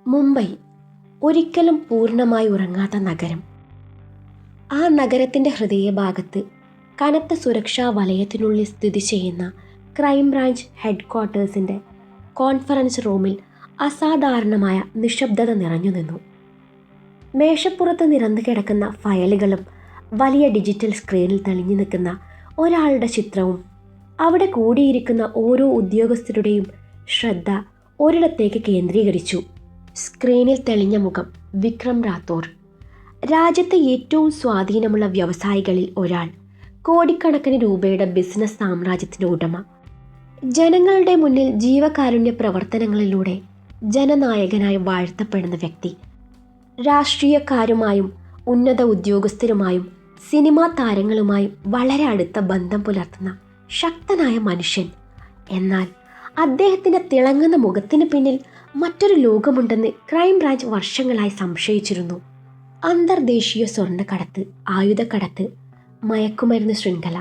മുംബൈ ഒരിക്കലും പൂർണ്ണമായി ഉറങ്ങാത്ത നഗരം. ആ നഗരത്തിൻ്റെ ഹൃദയഭാഗത്ത് കനത്ത സുരക്ഷാ വലയത്തിനുള്ളിൽ സ്ഥിതി ചെയ്യുന്ന ക്രൈംബ്രാഞ്ച് ഹെഡ്ക്വാർട്ടേഴ്സിൻ്റെ കോൺഫറൻസ് റൂമിൽ അസാധാരണമായ നിശബ്ദത നിറഞ്ഞു നിന്നു. മേശപ്പുറത്ത് നിരന്നു കിടക്കുന്ന ഫയലുകളും വലിയ ഡിജിറ്റൽ സ്ക്രീനിൽ തെളിഞ്ഞു നിൽക്കുന്ന ഒരാളുടെ ചിത്രവും അവിടെ കൂടിയിരിക്കുന്ന ഓരോ ഉദ്യോഗസ്ഥരുടെയും ശ്രദ്ധ ഒരിടത്തേക്ക് കേന്ദ്രീകരിച്ചു. സ്ക്രീനിൽ തെളിഞ്ഞ മുഖം വിക്രം റാത്തോർ. രാജ്യത്തെ ഏറ്റവും സ്വാധീനമുള്ള വ്യവസായികളിൽ ഒരാൾ, കോടിക്കണക്കിന് രൂപയുടെ ബിസിനസ് സാമ്രാജ്യത്തിൻ്റെ ഉടമ. ജനങ്ങളുടെ മുന്നിൽ ജീവകാരുണ്യ പ്രവർത്തനങ്ങളിലൂടെ ജനനായകനായി വാഴ്ത്തപ്പെടുന്ന വ്യക്തി. രാഷ്ട്രീയക്കാരുമായും ഉന്നത ഉദ്യോഗസ്ഥരുമായും സിനിമാ താരങ്ങളുമായും വളരെ അടുത്ത ബന്ധം പുലർത്തുന്ന ശക്തനായ മനുഷ്യൻ. എന്നാൽ അദ്ദേഹത്തിൻ്റെ തിളങ്ങുന്ന മുഖത്തിന് പിന്നിൽ മറ്റൊരു ലോകമുണ്ടെന്ന് ക്രൈംബ്രാഞ്ച് വർഷങ്ങളായി സംശയിച്ചിരുന്നു. അന്തർദേശീയ സ്വർണ്ണക്കടത്ത്, ആയുധക്കടത്ത്, മയക്കുമരുന്ന് ശൃംഖല.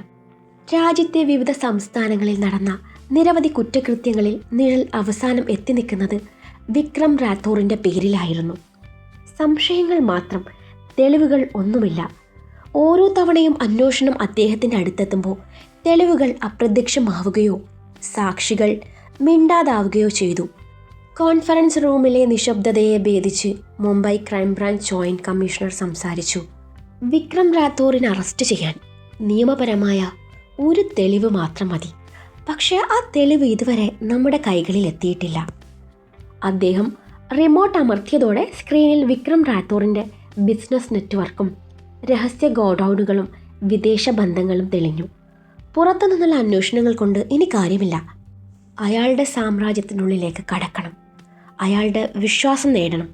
രാജ്യത്തെ വിവിധ സംസ്ഥാനങ്ങളിൽ നടന്ന നിരവധി കുറ്റകൃത്യങ്ങളിൽ നിഴൽ അവസാനം എത്തി നിൽക്കുന്നത് വിക്രം റാത്തോറിൻ്റെ പേരിലായിരുന്നു. സംശയങ്ങൾ മാത്രം, തെളിവുകൾ ഒന്നുമില്ല. ഓരോ തവണയും അന്വേഷണം അദ്ദേഹത്തിൻ്റെ അടുത്തെത്തുമ്പോൾ തെളിവുകൾ അപ്രത്യക്ഷമാവുകയോ സാക്ഷികൾ മിണ്ടാതാവുകയോ ചെയ്തു. കോൺഫറൻസ് റൂമിലെ നിശബ്ദതയെ ഭേദിച്ച് മുംബൈ ക്രൈംബ്രാഞ്ച് ജോയിന്റ് കമ്മീഷണർ സംസാരിച്ചു. വിക്രം റാത്തോറിനെ അറസ്റ്റ് ചെയ്യാൻ നിയമപരമായ ഒരു തെളിവ് മാത്രം മതി. പക്ഷേ ആ തെളിവ് ഇതുവരെ നമ്മുടെ കൈകളിൽ എത്തിയിട്ടില്ല. അദ്ദേഹം റിമോട്ട് അമർത്തിയതോടെ സ്ക്രീനിൽ വിക്രം റാത്തോറിൻ്റെ ബിസിനസ് നെറ്റ്വർക്കും രഹസ്യ ഗോഡൌണുകളും വിദേശ ബന്ധങ്ങളും തെളിഞ്ഞു. പുറത്തു നിന്നുള്ള അന്വേഷണങ്ങൾ കൊണ്ട് ഇനി കാര്യമില്ല. അയാളുടെ സാമ്രാജ്യത്തിനുള്ളിലേക്ക് കടക്കണം. അയാളുടെ വിശ്വാസം നേടണം.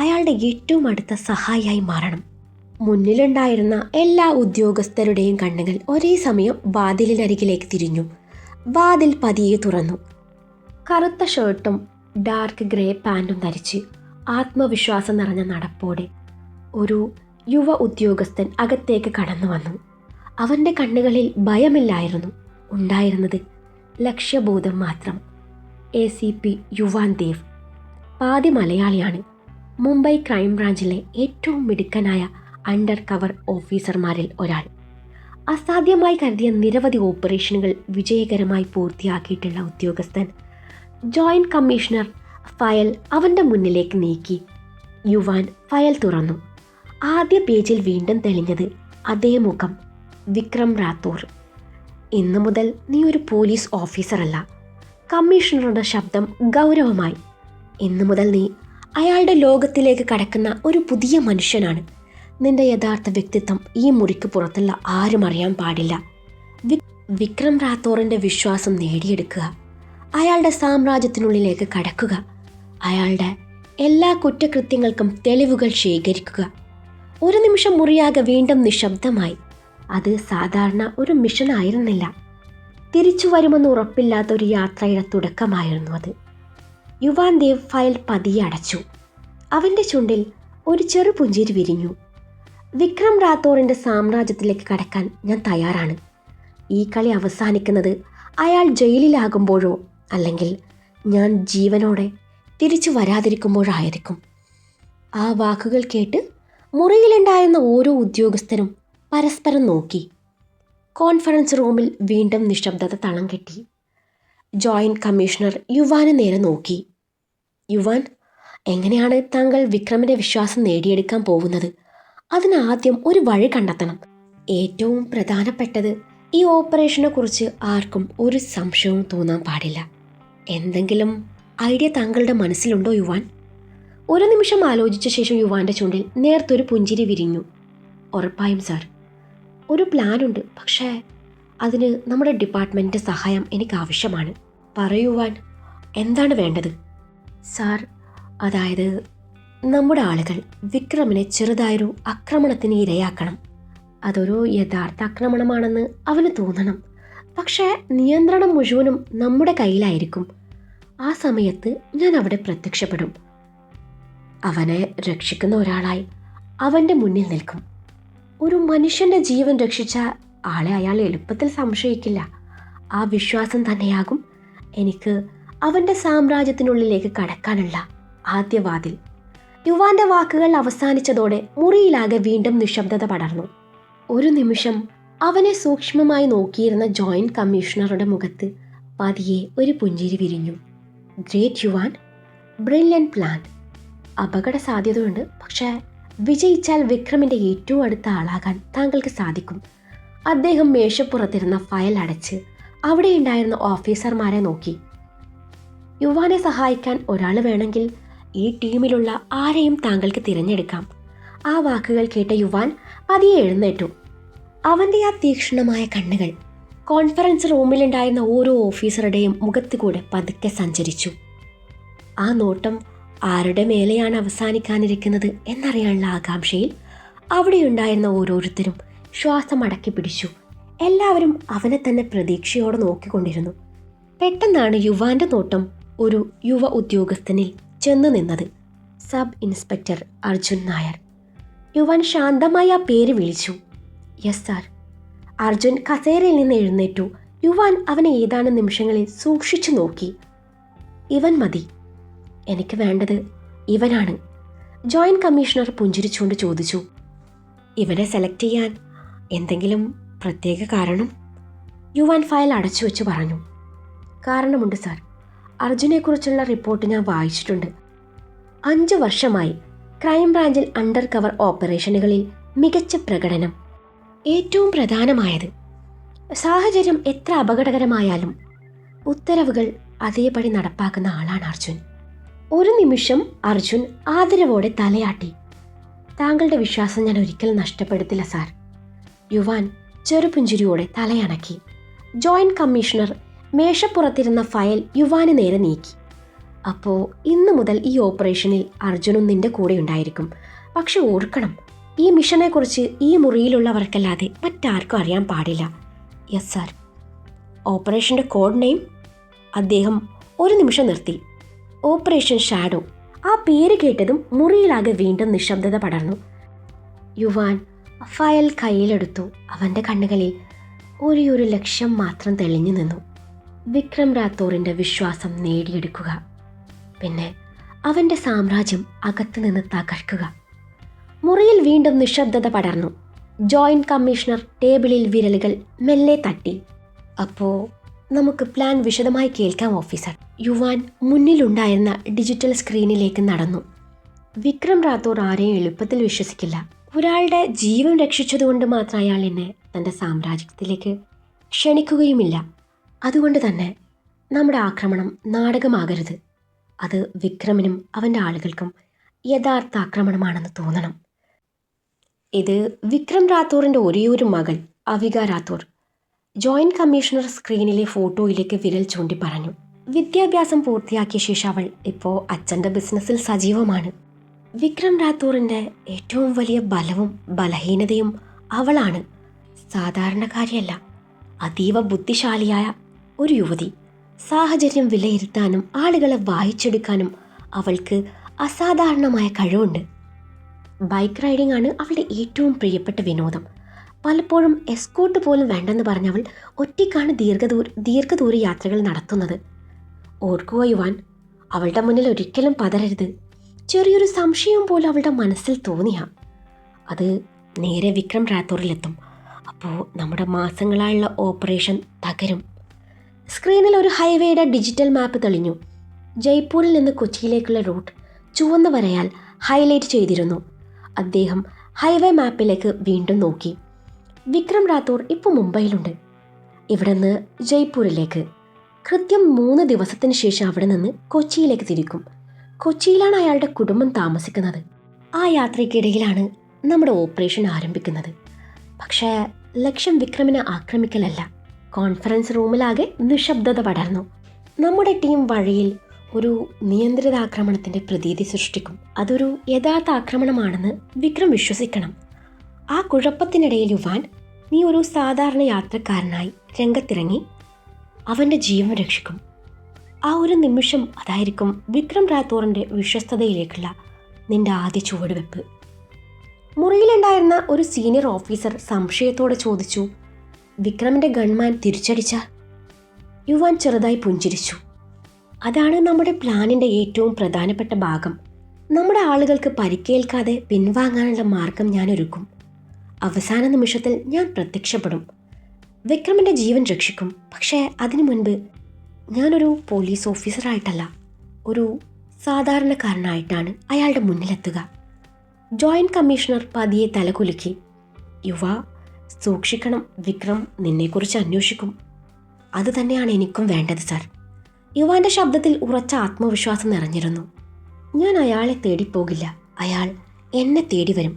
അയാളുടെ ഏറ്റവും അടുത്ത സഹായിയായി മാറണം. മുന്നിലുണ്ടായിരുന്ന എല്ലാ ഉദ്യോഗസ്ഥരുടെയും കണ്ണുകൾ ഒരേ സമയം വാതിലിനരികിലേക്ക് തിരിഞ്ഞു. വാതിൽ പതിയെ തുറന്നു. കറുത്ത ഷർട്ടും ഡാർക്ക് ഗ്രേ പാൻറ്റും ധരിച്ച് ആത്മവിശ്വാസം നിറഞ്ഞ നടപ്പോടെ ഒരു യുവ ഉദ്യോഗസ്ഥൻ അകത്തേക്ക് കടന്നു വന്നു. അവൻ്റെ കണ്ണുകളിൽ ഭയമില്ലായിരുന്നു. ഉണ്ടായിരുന്നത് ലക്ഷ്യബോധം മാത്രം. ACP യുവാൻ ദേവ്. പാതി മലയാളിയാണ്. മുംബൈ ക്രൈംബ്രാഞ്ചിലെ ഏറ്റവും മിടുക്കനായ അണ്ടർ കവർ ഓഫീസർമാരിൽ ഒരാൾ. അസാധ്യമായി കരുതിയ നിരവധി ഓപ്പറേഷനുകൾ വിജയകരമായി പൂർത്തിയാക്കിയിട്ടുള്ള ഉദ്യോഗസ്ഥൻ. ജോയിന്റ് കമ്മീഷണർ ഫയൽ അവൻ്റെ മുന്നിലേക്ക് നീക്കി. യുവാൻ ഫയൽ തുറന്നു. ആദ്യ പേജിൽ വീണ്ടും തെളിഞ്ഞത് അതേ മുഖം, വിക്രം റാത്തോർ. ഇന്നു മുതൽ നീ ഒരു പോലീസ് ഓഫീസറല്ല. കമ്മീഷണറുടെ ശബ്ദം ഗൗരവമായി. ഇന്നു മുതൽ നീ അയാളുടെ ലോകത്തിലേക്ക് കടക്കുന്ന ഒരു പുതിയ മനുഷ്യനാണ്. നിന്റെ യഥാർത്ഥ വ്യക്തിത്വം ഈ മുറിക്ക് പുറത്തുള്ള ആരും അറിയാൻ പാടില്ല. വിക്രം റാത്തോറിൻ്റെ വിശ്വാസം നേടിയെടുക്കുക. അയാളുടെ സാമ്രാജ്യത്തിനുള്ളിലേക്ക് കടക്കുക. അയാളുടെ എല്ലാ കുറ്റകൃത്യങ്ങൾക്കും തെളിവുകൾ ശേഖരിക്കുക. ഒരു നിമിഷം മുറിയാകെ വീണ്ടും നിശബ്ദമായി. അത് സാധാരണ ഒരു മിഷൻ ആയിരുന്നില്ല. തിരിച്ചു വരുമെന്ന് ഉറപ്പില്ലാത്ത ഒരു യാത്രയുടെ തുടക്കമായിരുന്നു അത്. യുവാൻ ദേവ് ഫയൽ പതിയെ അടച്ചു. അവൻ്റെ ചുണ്ടിൽ ഒരു ചെറു പുഞ്ചിരി വിരിഞ്ഞു. വിക്രം റാത്തോറിൻ്റെ സാമ്രാജ്യത്തിലേക്ക് കടക്കാൻ ഞാൻ തയ്യാറാണ്. ഈ കളി അവസാനിക്കുന്നത് അയാൾ ജയിലിലാകുമ്പോഴോ അല്ലെങ്കിൽ ഞാൻ ജീവനോടെ തിരിച്ചു വരാതിരിക്കുമ്പോഴായിരിക്കും. ആ വാക്കുകൾ കേട്ട് മുറിയിലുണ്ടായിരുന്ന ഓരോ ഉദ്യോഗസ്ഥരും പരസ്പരം നോക്കി. കോൺഫറൻസ് റൂമിൽ വീണ്ടും നിശബ്ദത തളം കെട്ടി. ജോയിന്റ് കമ്മീഷണർ യുവാനെ നേരെ നോക്കി. യുവാൻ, എങ്ങനെയാണ് താങ്കൾ വിക്രമിൻ്റെ വിശ്വാസം നേടിയെടുക്കാൻ പോകുന്നത്? അതിനാദ്യം ഒരു വഴി കണ്ടെത്തണം. ഏറ്റവും പ്രധാനപ്പെട്ടത്, ഈ ഓപ്പറേഷനെ കുറിച്ച് ആർക്കും ഒരു സംശയവും തോന്നാൻ പാടില്ല. എന്തെങ്കിലും ഐഡിയ താങ്കളുടെ മനസ്സിലുണ്ടോ യുവാൻ? ഒരു നിമിഷം ആലോചിച്ച ശേഷം യുവാൻ്റെ ചുണ്ടിൽ നേർത്തൊരു പുഞ്ചിരി വിരിഞ്ഞു. ഉറപ്പായും സാർ, ഒരു പ്ലാനുണ്ട്. പക്ഷേ അതിന് നമ്മുടെ ഡിപ്പാർട്ട്മെൻറ്റിൻ്റെ സഹായം എനിക്ക് ആവശ്യമാണ്. പറയുവാൻ, എന്താണ് വേണ്ടത്? സാർ, അതായത് നമ്മുടെ ആളുകൾ വിക്രമിനെ ചെറുതായൊരു ആക്രമണത്തിന് ഇരയാക്കണം. അതൊരു യഥാർത്ഥ ആക്രമണമാണെന്ന് അവന് തോന്നണം. പക്ഷേ നിയന്ത്രണം മുഴുവനും നമ്മുടെ കയ്യിലായിരിക്കും. ആ സമയത്ത് ഞാൻ അവിടെ പ്രത്യക്ഷപ്പെടും. അവനെ രക്ഷിക്കുന്ന ഒരാളായി അവൻ്റെ മുന്നിൽ നിൽക്കും. ഒരു മനുഷ്യൻ്റെ ജീവൻ രക്ഷിച്ച ആളെ അയാൾ എളുപ്പത്തിൽ സംശയിക്കില്ല. ആ വിശ്വാസം തന്നെയാകും എനിക്ക് അവൻ്റെ സാമ്രാജ്യത്തിനുള്ളിലേക്ക് കടക്കാനുള്ള ആദ്യ വാതിൽ. യുവാന്റെ വാക്കുകൾ അവസാനിച്ചതോടെ മുറിയിലാകെ വീണ്ടും നിശബ്ദത പടർന്നു. ഒരു നിമിഷം അവനെ സൂക്ഷ്മമായി നോക്കിയിരുന്ന ജോയിന്റ് കമ്മീഷണറുടെ മുഖത്ത് പതിയെ ഒരു പുഞ്ചിരി വിരിഞ്ഞു. Great Yuvan, brilliant plan. അപകട സാധ്യതയുണ്ട്, പക്ഷേ വിജയിച്ചാൽ വിക്രമിൻ്റെ ഏറ്റവും അടുത്ത ആളാകാൻ താങ്കൾക്ക് സാധിക്കും. അദ്ദേഹം മേശപ്പുറത്തിരുന്ന ഫയൽ അടച്ച് അവിടെയുണ്ടായിരുന്ന ഓഫീസർമാരെ നോക്കി. യുവാനെ സഹായിക്കാൻ ഒരാൾ വേണമെങ്കിൽ ഈ ടീമിലുള്ള ആരെയും താങ്കൾക്ക് തിരഞ്ഞെടുക്കാം. ആ വാക്കുകൾ കേട്ട യുവാൻ പതിയെ എഴുന്നേറ്റു. അവൻ്റെ ആ തീക്ഷ്ണമായ കണ്ണുകൾ കോൺഫറൻസ് റൂമിലുണ്ടായിരുന്ന ഓരോ ഓഫീസറുടെയും മുഖത്ത് കൂടെ പതുക്കെ സഞ്ചരിച്ചു. ആ നോട്ടം ആരുടെ മേലെയാണ് അവസാനിക്കാനിരിക്കുന്നത് എന്നറിയാനുള്ള ആകാംക്ഷയിൽ അവിടെയുണ്ടായിരുന്ന ഓരോരുത്തരും ശ്വാസം അടക്കി പിടിച്ചു. എല്ലാവരും അവനെ തന്നെ പ്രതീക്ഷയോടെ നോക്കിക്കൊണ്ടിരുന്നു. പെട്ടെന്നാണ് യുവാന്റെ നോട്ടം ഒരു യുവ ഉദ്യോഗസ്ഥനിൽ ചെന്നു നിന്നത്. Sub inspector Arjun Nair. യുവാൻ ശാന്തമായി ആ പേര് വിളിച്ചു. Yes sir. അർജുൻ കസേരയിൽ നിന്ന് എഴുന്നേറ്റു. യുവാൻ അവനെ ഏതാനും നിമിഷങ്ങളിൽ സൂക്ഷിച്ചു നോക്കി. ഇവൻ മതി, എനിക്ക് വേണ്ടത് ഇവനാണ്. ജോയിന്റ് കമ്മീഷണർ പുഞ്ചിരിച്ചുകൊണ്ട് ചോദിച്ചു. ഇവനെ സെലക്ട് ചെയ്യാൻ എന്തെങ്കിലും പ്രത്യേക കാരണം? യുവാൻ ഫയൽ അടച്ചു വെച്ച് പറഞ്ഞു. കാരണമുണ്ട് സാർ. അർജുനെക്കുറിച്ചുള്ള റിപ്പോർട്ട് ഞാൻ വായിച്ചിട്ടുണ്ട്. 5 വർഷമായി ക്രൈംബ്രാഞ്ചിൽ അണ്ടർ കവർ ഓപ്പറേഷനുകളിൽ മികച്ച പ്രകടനം. ഏറ്റവും പ്രധാനമായത്, സാഹചര്യം എത്ര അപകടകരമായാലും ഉത്തരവുകൾ അതേപടി നടപ്പാക്കുന്ന ആളാണ് അർജുൻ. ഒരു നിമിഷം അർജുൻ ആദരവോടെ തലയാട്ടി. താങ്കളുടെ വിശ്വാസം ഞാൻ ഒരിക്കലും നഷ്ടപ്പെടുത്തില്ല സാർ. യുവാൻ ചെറുപുഞ്ചിരിയോടെ തലയണക്കി. ജോയിന്റ് കമ്മീഷണർ മേശപ്പുറത്തിരുന്ന ഫയൽ യുവാന് നേരെ നീക്കി. അപ്പോൾ ഇന്നു മുതൽ ഈ ഓപ്പറേഷനിൽ അർജുനും നിന്റെ കൂടെ ഉണ്ടായിരിക്കും. പക്ഷെ ഓർക്കണം, ഈ മിഷനെക്കുറിച്ച് ഈ മുറിയിലുള്ളവർക്കല്ലാതെ മറ്റാർക്കും അറിയാൻ പാടില്ല. Yes sir. ഓപ്പറേഷൻ്റെ കോഡ് നെയിം? അദ്ദേഹം ഒരു നിമിഷം നിർത്തി. Operation shadow. ആ പേര് കേട്ടതും മുറിയിലാകെ വീണ്ടും നിശബ്ദത പടർന്നു. യുവാൻ ഫയൽ കയ്യിലെടുത്തു. അവൻ്റെ കണ്ണുകളിൽ ഒരു ലക്ഷ്യം മാത്രം തെളിഞ്ഞു നിന്നു. വിക്രം റാത്തോറിൻ്റെ വിശ്വാസം നേടിയെടുക്കുക, പിന്നെ അവൻ്റെ സാമ്രാജ്യം അകത്തുനിന്ന് തകർക്കുക. മുറിയിൽ വീണ്ടും നിശബ്ദത പടർന്നു. ജോയിന്റ് കമ്മീഷണർ ടേബിളിൽ വിരലുകൾ മെല്ലെ തട്ടി. അപ്പോൾ നമുക്ക് പ്ലാൻ വിശദമായി കേൾക്കാം ഓഫീസർ. യുവാൻ മുന്നിലുണ്ടായിരുന്ന ഡിജിറ്റൽ സ്ക്രീനിലേക്ക് നടന്നു. വിക്രം റാത്തോർ ആരെയും എളുപ്പത്തിൽ വിശ്വസിക്കില്ല. ഒരാളുടെ ജീവൻ രക്ഷിച്ചതുകൊണ്ട് മാത്രം അയാൾ എന്നെ തൻ്റെ സാമ്രാജ്യത്തിലേക്ക് ക്ഷണിക്കുകയുമില്ല. അതുകൊണ്ട് തന്നെ നമ്മുടെ ആക്രമണം നാടകമാകരുത്. അത് വിക്രമിനും അവൻ്റെ ആളുകൾക്കും യഥാർത്ഥ ആക്രമണമാണെന്ന് തോന്നണം. ഇത് വിക്രം റാത്തോറിൻ്റെ ഒരേയൊരു മകൾ അവിക റാത്തോർ. ജോയിന്റ് കമ്മീഷണർ സ്ക്രീനിലെ ഫോട്ടോയിലേക്ക് വിരൽ ചൂണ്ടി പറഞ്ഞു. വിദ്യാഭ്യാസം പൂർത്തിയാക്കിയ ശേഷം അവൾ ഇപ്പോൾ അച്ഛൻ്റെ ബിസിനസ്സിൽ സജീവമാണ്. വിക്രം റാത്തോറിൻ്റെ ഏറ്റവും വലിയ ബലവും ബലഹീനതയും അവളാണ്. സാധാരണക്കാരിയല്ല, അതീവ ബുദ്ധിശാലിയായ ഒരു യുവതി. സാഹചര്യം വിലയിരുത്താനും ആളുകളെ വായിച്ചെടുക്കാനും അവൾക്ക് അസാധാരണമായ കഴിവുണ്ട്. ബൈക്ക് റൈഡിംഗ് ആണ് അവളുടെ ഏറ്റവും പ്രിയപ്പെട്ട വിനോദം. പലപ്പോഴും എസ്കോർട്ട് പോലും വേണ്ടെന്ന് പറഞ്ഞവൾ ഒറ്റയ്ക്കാണ് ദീർഘദൂര യാത്രകൾ നടത്തുന്നത്. ഓർക്കുക യുവാൻ, അവളുടെ മുന്നിൽ ഒരിക്കലും പതരരുത്. ചെറിയൊരു സംശയം പോലും അവളുടെ മനസ്സിൽ തോന്നിയ അത് നേരെ വിക്രം റാത്തോറിലെത്തും. അപ്പോൾ നമ്മുടെ മാസങ്ങളായുള്ള ഓപ്പറേഷൻ തകരും. സ്ക്രീനിൽ ഒരു ഹൈവേയുടെ ഡിജിറ്റൽ മാപ്പ് തെളിഞ്ഞു. ജയ്പൂരിൽ നിന്ന് കൊച്ചിയിലേക്കുള്ള റൂട്ട് ചുവന്ന വരയാൽ ഹൈലൈറ്റ് ചെയ്തിരുന്നു. അദ്ദേഹം ഹൈവേ മാപ്പിലേക്ക് വീണ്ടും നോക്കി. വിക്രം റാത്തോർ ഇപ്പോൾ മുംബൈയിലുണ്ട്. ഇവിടെ നിന്ന് ജയ്പൂരിലേക്ക് കൃത്യം 3 ദിവസത്തിന് ശേഷം അവിടെ നിന്ന് കൊച്ചിയിലേക്ക് തിരിക്കും. കൊച്ചിയിലാണ് അയാളുടെ കുടുംബം താമസിക്കുന്നത്. ആ യാത്രയ്ക്കിടയിലാണ് നമ്മുടെ ഓപ്പറേഷൻ ആരംഭിക്കുന്നത്. പക്ഷേ ലക്ഷ്യം വിക്രമിനെ ആക്രമിക്കലല്ല. കോൺഫറൻസ് റൂമിലാകെ നിശബ്ദത പടർന്നു. നമ്മുടെ ടീം വഴിയിൽ ഒരു നിയന്ത്രിത ആക്രമണത്തിൻ്റെ പ്രതീതി സൃഷ്ടിക്കും. അതൊരു യഥാർത്ഥ ആക്രമണമാണെന്ന് വിക്രം വിശ്വസിക്കണം. ആ കുഴപ്പത്തിനിടയിൽ യുവാൻ, നീ ഒരു സാധാരണ യാത്രക്കാരനായി രംഗത്തിറങ്ങി അവൻ്റെ ജീവൻ രക്ഷിക്കും. ആ ഒരു നിമിഷം അതായിരിക്കും വിക്രം റാത്തോറിൻ്റെ വിശ്വസ്തതയിലേക്കുള്ള നിന്റെ ആദ്യ ചുവടുവെപ്പ്. മുറിയിലുണ്ടായിരുന്ന ഒരു സീനിയർ ഓഫീസർ സംശയത്തോടെ ചോദിച്ചു, വിക്രമിൻ്റെ ഗൺമാൻ തിരിച്ചടിച്ച? യുവാൻ ചെറുതായി പുഞ്ചിരിച്ചു. അതാണ് നമ്മുടെ പ്ലാനിൻ്റെ ഏറ്റവും പ്രധാനപ്പെട്ട ഭാഗം. നമ്മുടെ ആളുകൾക്ക് പരിക്കേൽക്കാതെ പിൻവാങ്ങാനുള്ള മാർഗം ഞാൻ ഒരുക്കും. അവസാന നിമിഷത്തിൽ ഞാൻ പ്രത്യക്ഷപ്പെടും. വിക്രമിൻ്റെ ജീവൻ രക്ഷിക്കും. പക്ഷേ അതിനു മുൻപ് ഞാനൊരു പോലീസ് ഓഫീസറായിട്ടല്ല, ഒരു സാധാരണക്കാരനായിട്ടാണ് അയാളുടെ മുന്നിലെത്തുക. ജോയിൻറ്റ് കമ്മീഷണർ പതിയെ തലകുലുക്കി. യുവ, സൂക്ഷിക്കണം. വിക്രം നിന്നെക്കുറിച്ച് അന്വേഷിക്കും. അത് തന്നെയാണ് എനിക്കും വേണ്ടത് സാർ. യുവാന്റെ ശബ്ദത്തിൽ ഉറച്ച ആത്മവിശ്വാസം നിറഞ്ഞിരുന്നു. ഞാൻ അയാളെ തേടിപ്പോകില്ല, അയാൾ എന്നെ തേടി വരും.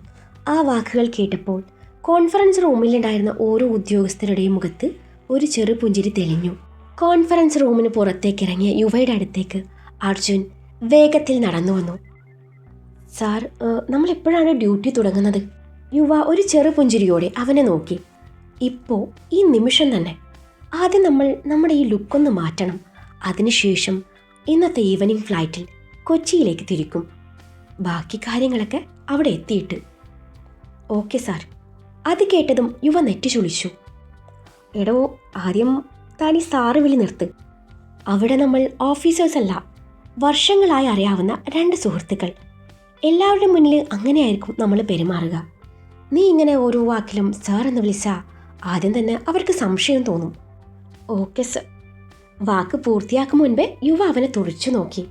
ആ വാക്കുകൾ കേട്ടപ്പോൾ കോൺഫറൻസ് റൂമിലുണ്ടായിരുന്ന ഓരോ ഉദ്യോഗസ്ഥരുടെയും മുഖത്ത് ഒരു ചെറു പുഞ്ചിരി തെളിഞ്ഞു. കോൺഫറൻസ് റൂമിന് പുറത്തേക്കിറങ്ങിയ യുവയുടെ അടുത്തേക്ക് അർജുൻ വേഗത്തിൽ നടന്നു വന്നു. സാർ, നമ്മൾ എപ്പോഴാണ് ഡ്യൂട്ടി തുടങ്ങുന്നത്? യുവ ഒരു ചെറു പുഞ്ചിരിയോടെ അവനെ നോക്കി. ഇപ്പോൾ, ഈ നിമിഷം തന്നെ. ആദ്യം നമ്മൾ നമ്മുടെ ഈ ലുക്കൊന്ന് മാറ്റണം. അതിനുശേഷം ഇന്നത്തെ ഈവനിങ് ഫ്ലൈറ്റിൽ കൊച്ചിയിലേക്ക് തിരിക്കും. ബാക്കി കാര്യങ്ങളൊക്കെ അവിടെ എത്തിയിട്ട്. Okay sir. അത് കേട്ടതും യുവ നെറ്റി ചുളിച്ചു. എടോ, ആദ്യം താൻ ഈ സാറ് വിളി നിർത്ത്. അവിടെ നമ്മൾ ഓഫീസേഴ്സ് അല്ല, വർഷങ്ങളായി അറിയാവുന്ന രണ്ട് സുഹൃത്തുക്കൾ. എല്ലാവരുടെ മുന്നിൽ അങ്ങനെയായിരിക്കും നമ്മൾ പെരുമാറുക. നീ ഇങ്ങനെ ഓരോ വാക്കിലും സാർ എന്ന് വിളിച്ചാൽ ആദ്യം തന്നെ അവർക്ക് സംശയം തോന്നും. Okay sir. വാക്ക് പൂർത്തിയാക്കും മുൻപേ യുവ അവനെ തുറച്ചു നോക്കി.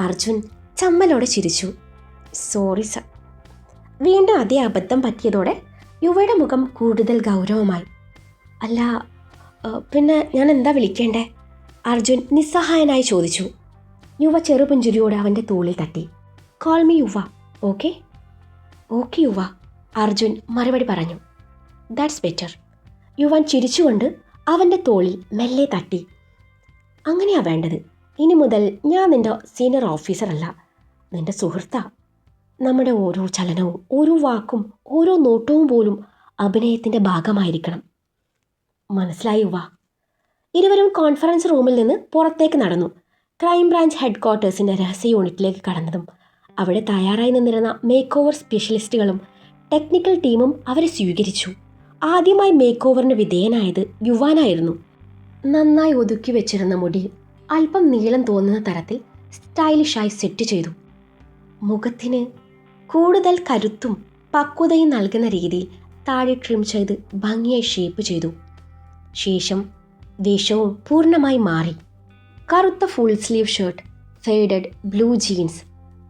അർജുൻ ചമ്മലോടെ ചിരിച്ചു. Sorry sir. വീണ്ടും അതേ അബദ്ധം പറ്റിയതോടെ യുവയുടെ മുഖം കൂടുതൽ ഗൗരവമായി. അല്ല, പിന്നെ ഞാൻ എന്താ വിളിക്കേണ്ടേ? അർജുൻ നിസ്സഹായനായി ചോദിച്ചു. യുവ ചെറുപുഞ്ചിരിയോടെ അവൻ്റെ തോളിൽ തട്ടി. കോൾ മീ യുവ, ഓക്കെ? ഓക്കെ യുവ, അർജുൻ മറുപടി പറഞ്ഞു. That's better. യുവൻ ചിരിച്ചുകൊണ്ട് അവൻ്റെ തോളിൽ മെല്ലെ തട്ടി. അങ്ങനെയാ വേണ്ടത്. ഇനി മുതൽ ഞാൻ നിൻ്റെ സീനിയർ ഓഫീസറല്ല, നിൻ്റെ സുഹൃത്താ. നമ്മുടെ ഓരോ ചലനവും ഓരോ വാക്കും ഓരോ നോട്ടവും പോലും അഭിനയത്തിൻ്റെ ഭാഗമായിരിക്കണം. മനസ്സിലായി യുവ? ഇരുവരും കോൺഫറൻസ് റൂമിൽ നിന്ന് പുറത്തേക്ക് നടന്നു. ക്രൈംബ്രാഞ്ച് ഹെഡ് ക്വാർട്ടേഴ്സിൻ്റെ രഹസ്യ യൂണിറ്റിലേക്ക് കടന്നതും അവിടെ തയ്യാറായി നിന്നിരുന്ന മേക്ക് ഓവർ സ്പെഷ്യലിസ്റ്റുകളും ടെക്നിക്കൽ ടീമും അവരെ സ്വീകരിച്ചു. ആദ്യമായി മേക്ക് ഓവറിന് വിധേയനായത് യുവാനായിരുന്നു. നന്നായി ഒതുക്കി വെച്ചിരുന്ന മുടി അല്പം നീളം തോന്നുന്ന തരത്തിൽ സ്റ്റൈലിഷായി സെറ്റ് ചെയ്തു. മുഖത്തിന് കൂടുതൽ കരുത്തും പക്വതയും നൽകുന്ന രീതിയിൽ താടി ട്രിം ചെയ്ത് ഭംഗിയായി ഷേപ്പ് ചെയ്തു. ശേഷം വേഷവും പൂർണ്ണമായി മാറി. കറുത്ത full sleeve shirt, faded blue jeans,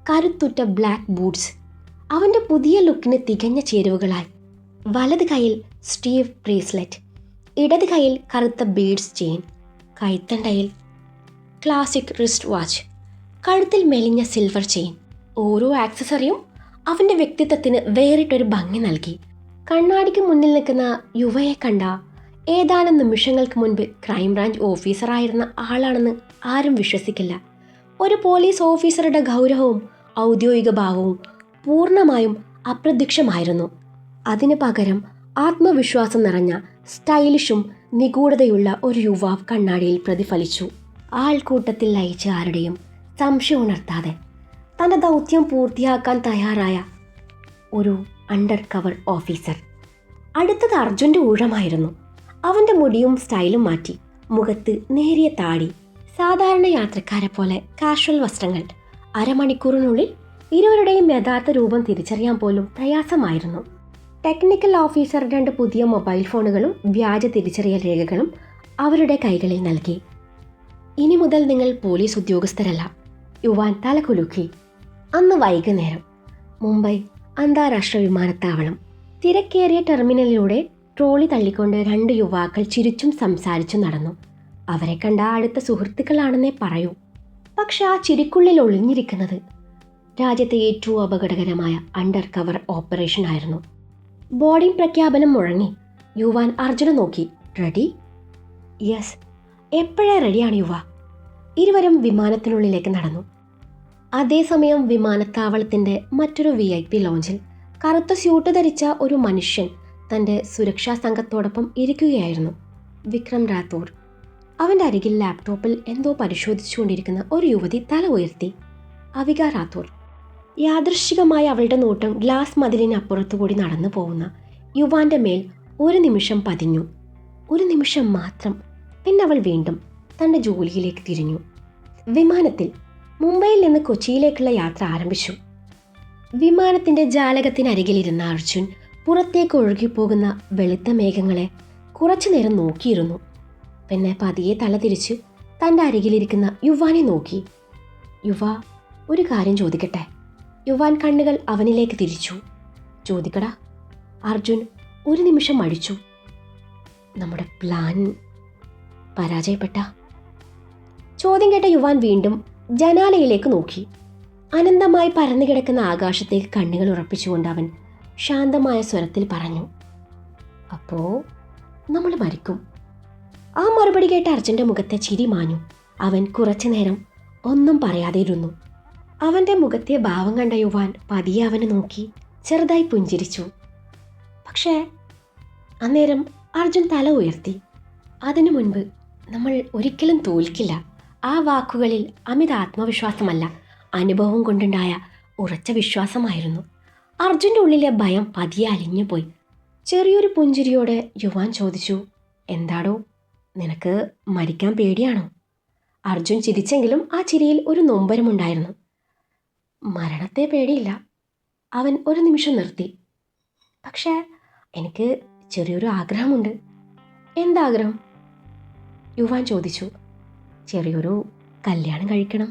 കരുത്തുറ്റ ബ്ലാക്ക് ബൂട്ട്സ് അവൻ്റെ പുതിയ ലുക്കിന് തികഞ്ഞ ചേരുവകളായി. വലത് കൈയിൽ സ്റ്റീവ് ബ്രേസ്ലെറ്റ്, ഇടത് കൈയിൽ കറുത്ത ബീഡ്സ് ചെയിൻ, കൈത്തണ്ടയിൽ ക്ലാസിക് റിസ്റ്റ് വാച്ച്, കഴുത്തിൽ മെലിഞ്ഞ സിൽവർ ചെയിൻ. ഓരോ ആക്സസറിയും അവൻ്റെ വ്യക്തിത്വത്തിന് വേറിട്ടൊരു ഭംഗി നൽകി. കണ്ണാടിക്ക് മുന്നിൽ നിൽക്കുന്ന യുവയെ കണ്ട ഏതാനും നിമിഷങ്ങൾക്ക് മുൻപ് ക്രൈംബ്രാഞ്ച് ഓഫീസറായിരുന്ന ആളാണെന്ന് ആരും വിശ്വസിക്കില്ല. ഒരു പോലീസ് ഓഫീസറുടെ ഗൗരവവും ഔദ്യോഗിക ഭാവവും പൂർണ്ണമായും അപ്രത്യക്ഷമായിരുന്നു. അതിനു പകരം ആത്മവിശ്വാസം നിറഞ്ഞ സ്റ്റൈലിഷും നിഗൂഢതയുള്ള ഒരു യുവാവ് കണ്ണാടിയിൽ പ്രതിഫലിച്ചു. ആൾക്കൂട്ടത്തിൽ ലയിച്ച ആരുടെയും സംശയം ഉണർത്താതെ തൻ്റെ ദൗത്യം പൂർത്തിയാക്കാൻ തയ്യാറായ ഒരു അണ്ടർ കവർ ഓഫീസർ. അടുത്തത് അർജുൻ്റെ ഊഴമായിരുന്നു. അവൻ്റെ മുടിയും സ്റ്റൈലും മാറ്റി, മുഖത്ത് നേരിയ താടി, സാധാരണ യാത്രക്കാരെ പോലെ കാഷ്വൽ വസ്ത്രങ്ങൾ. അരമണിക്കൂറിനുള്ളിൽ ഇരുവരുടെയും യഥാർത്ഥ രൂപം തിരിച്ചറിയാൻ പോലും പ്രയാസമായിരുന്നു. ടെക്നിക്കൽ ഓഫീസർ രണ്ട് പുതിയ മൊബൈൽ ഫോണുകളും വ്യാജ തിരിച്ചറിയൽ രേഖകളും അവരുടെ കൈകളിൽ നൽകി. ഇനി മുതൽ നിങ്ങൾ പോലീസ് ഉദ്യോഗസ്ഥരല്ല. യുവാൻ തലകുലുക്കി. അന്ന് വൈകുന്നേരം മുംബൈ അന്താരാഷ്ട്ര വിമാനത്താവളം. തിരക്കേറിയ ടെർമിനലിലൂടെ ട്രോളി തള്ളിക്കൊണ്ട് രണ്ട് യുവാക്കൾ ചിരിച്ചും സംസാരിച്ചും നടന്നു. അവരെ കണ്ട അടുത്ത സുഹൃത്തുക്കളാണെന്നേ പറയൂ. പക്ഷെ ആ ചിരിക്കുള്ളിൽ ഒളിഞ്ഞിരിക്കുന്നത് രാജ്യത്തെ ഏറ്റവും അപകടകരമായ അണ്ടർ കവർ ഓപ്പറേഷൻ ആയിരുന്നു. ബോർഡിംഗ് പ്രഖ്യാപനം മുഴങ്ങി. യുവാൻ അർജുനെ നോക്കി. റെഡി? യെസ്. എപ്പോഴേ റെഡിയാണ് യുവ. ഇരുവരും വിമാനത്തിനുള്ളിലേക്ക് നടന്നു. അതേസമയം വിമാനത്താവളത്തിൻ്റെ മറ്റൊരു VIP ലോഞ്ചിൽ കറുത്ത സ്യൂട്ട് ധരിച്ച ഒരു മനുഷ്യൻ തൻ്റെ സുരക്ഷാ സംഘത്തോടൊപ്പം ഇരിക്കുകയായിരുന്നു. വിക്രം റാത്തോർ. അവൻ്റെ അരികിൽ ലാപ്ടോപ്പിൽ എന്തോ പരിശോധിച്ചുകൊണ്ടിരിക്കുന്ന ഒരു യുവതി തല ഉയർത്തി. അവിക റാത്തോർ. യാദൃശ്ചികമായി അവളുടെ നോട്ടം ഗ്ലാസ് മതിലിനപ്പുറത്തുകൂടി നടന്നു പോകുന്ന യുവാന്റെ മേൽ ഒരു നിമിഷം പതിഞ്ഞു. ഒരു നിമിഷം മാത്രം. പിന്നെ അവൾ വീണ്ടും തൻ്റെ ജോലിയിലേക്ക് തിരിഞ്ഞു. വിമാനത്തിൽ മുംബൈയിൽ നിന്ന് കൊച്ചിയിലേക്കുള്ള യാത്ര ആരംഭിച്ചു. വിമാനത്തിന്റെ ജാലകത്തിനരികിലിരുന്ന അർജുൻ പുറത്തേക്ക് ഒഴുകിപ്പോകുന്ന വെളുത്ത മേഘങ്ങളെ കുറച്ചുനേരം നോക്കിയിരുന്നു. പിന്നെ പതിയെ തല തിരിച്ച് തൻ്റെ അരികിലിരിക്കുന്ന യുവാനെ നോക്കി. യുവ, ഒരു കാര്യം ചോദിക്കട്ടെ? യുവാൻ കണ്ണുകൾ അവനിലേക്ക് തിരിച്ചു. ചോദിക്കടാ. അർജുൻ ഒരു നിമിഷം മടിച്ചു. നമ്മുടെ പ്ലാൻ പരാജയപ്പെട്ട? ചോദ്യം കേട്ട യുവാൻ വീണ്ടും ജനാലയിലേക്ക് നോക്കി. അനന്തമായി പരന്നു കിടക്കുന്ന ആകാശത്തേക്ക് കണ്ണുകൾ ഉറപ്പിച്ചുകൊണ്ട് അവൻ ശാന്തമായ സ്വരത്തിൽ പറഞ്ഞു, അപ്പോ നമ്മൾ മരിക്കും. ആ മറുപടി കേട്ട അർജുൻ്റെ മുഖത്തെ ചിരി മാഞ്ഞു. അവൻ കുറച്ചു നേരം ഒന്നും പറയാതെ ഇരുന്നു. അവൻ്റെ മുഖത്തെ ഭാവം കണ്ട യുവാൻ പതിയെ അവനെ നോക്കി ചെറുതായി പുഞ്ചിരിച്ചു. പക്ഷേ അന്നേരം അർജുൻ തല ഉയർത്തി. അതിനു മുൻപ് നമ്മൾ ഒരിക്കലും തോൽക്കില്ല. ആ വാക്കുകളിൽ അമിത ആത്മവിശ്വാസമല്ല, അനുഭവം കൊണ്ടുണ്ടായ ഉറച്ച വിശ്വാസമായിരുന്നു. അർജുൻ്റെ ഉള്ളിലെ ഭയം പതിയെ അലിഞ്ഞുപോയി. ചെറിയൊരു പുഞ്ചിരിയോടെ യുവാൻ ചോദിച്ചു, എന്താടോ, നിനക്ക് മരിക്കാൻ പേടിയാണോ? അർജുൻ ചിരിച്ചെങ്കിലും ആ ചിരിയിൽ ഒരു നൊമ്പരമുണ്ടായിരുന്നു. മരണത്തെ പേടിയില്ല. അവൻ ഒരു നിമിഷം നിർത്തി. പക്ഷേ എനിക്ക് ചെറിയൊരു ആഗ്രഹമുണ്ട്. എന്താഗ്രഹം? യുവാൻ ചോദിച്ചു. ചെറിയൊരു കല്യാണം കഴിക്കണം.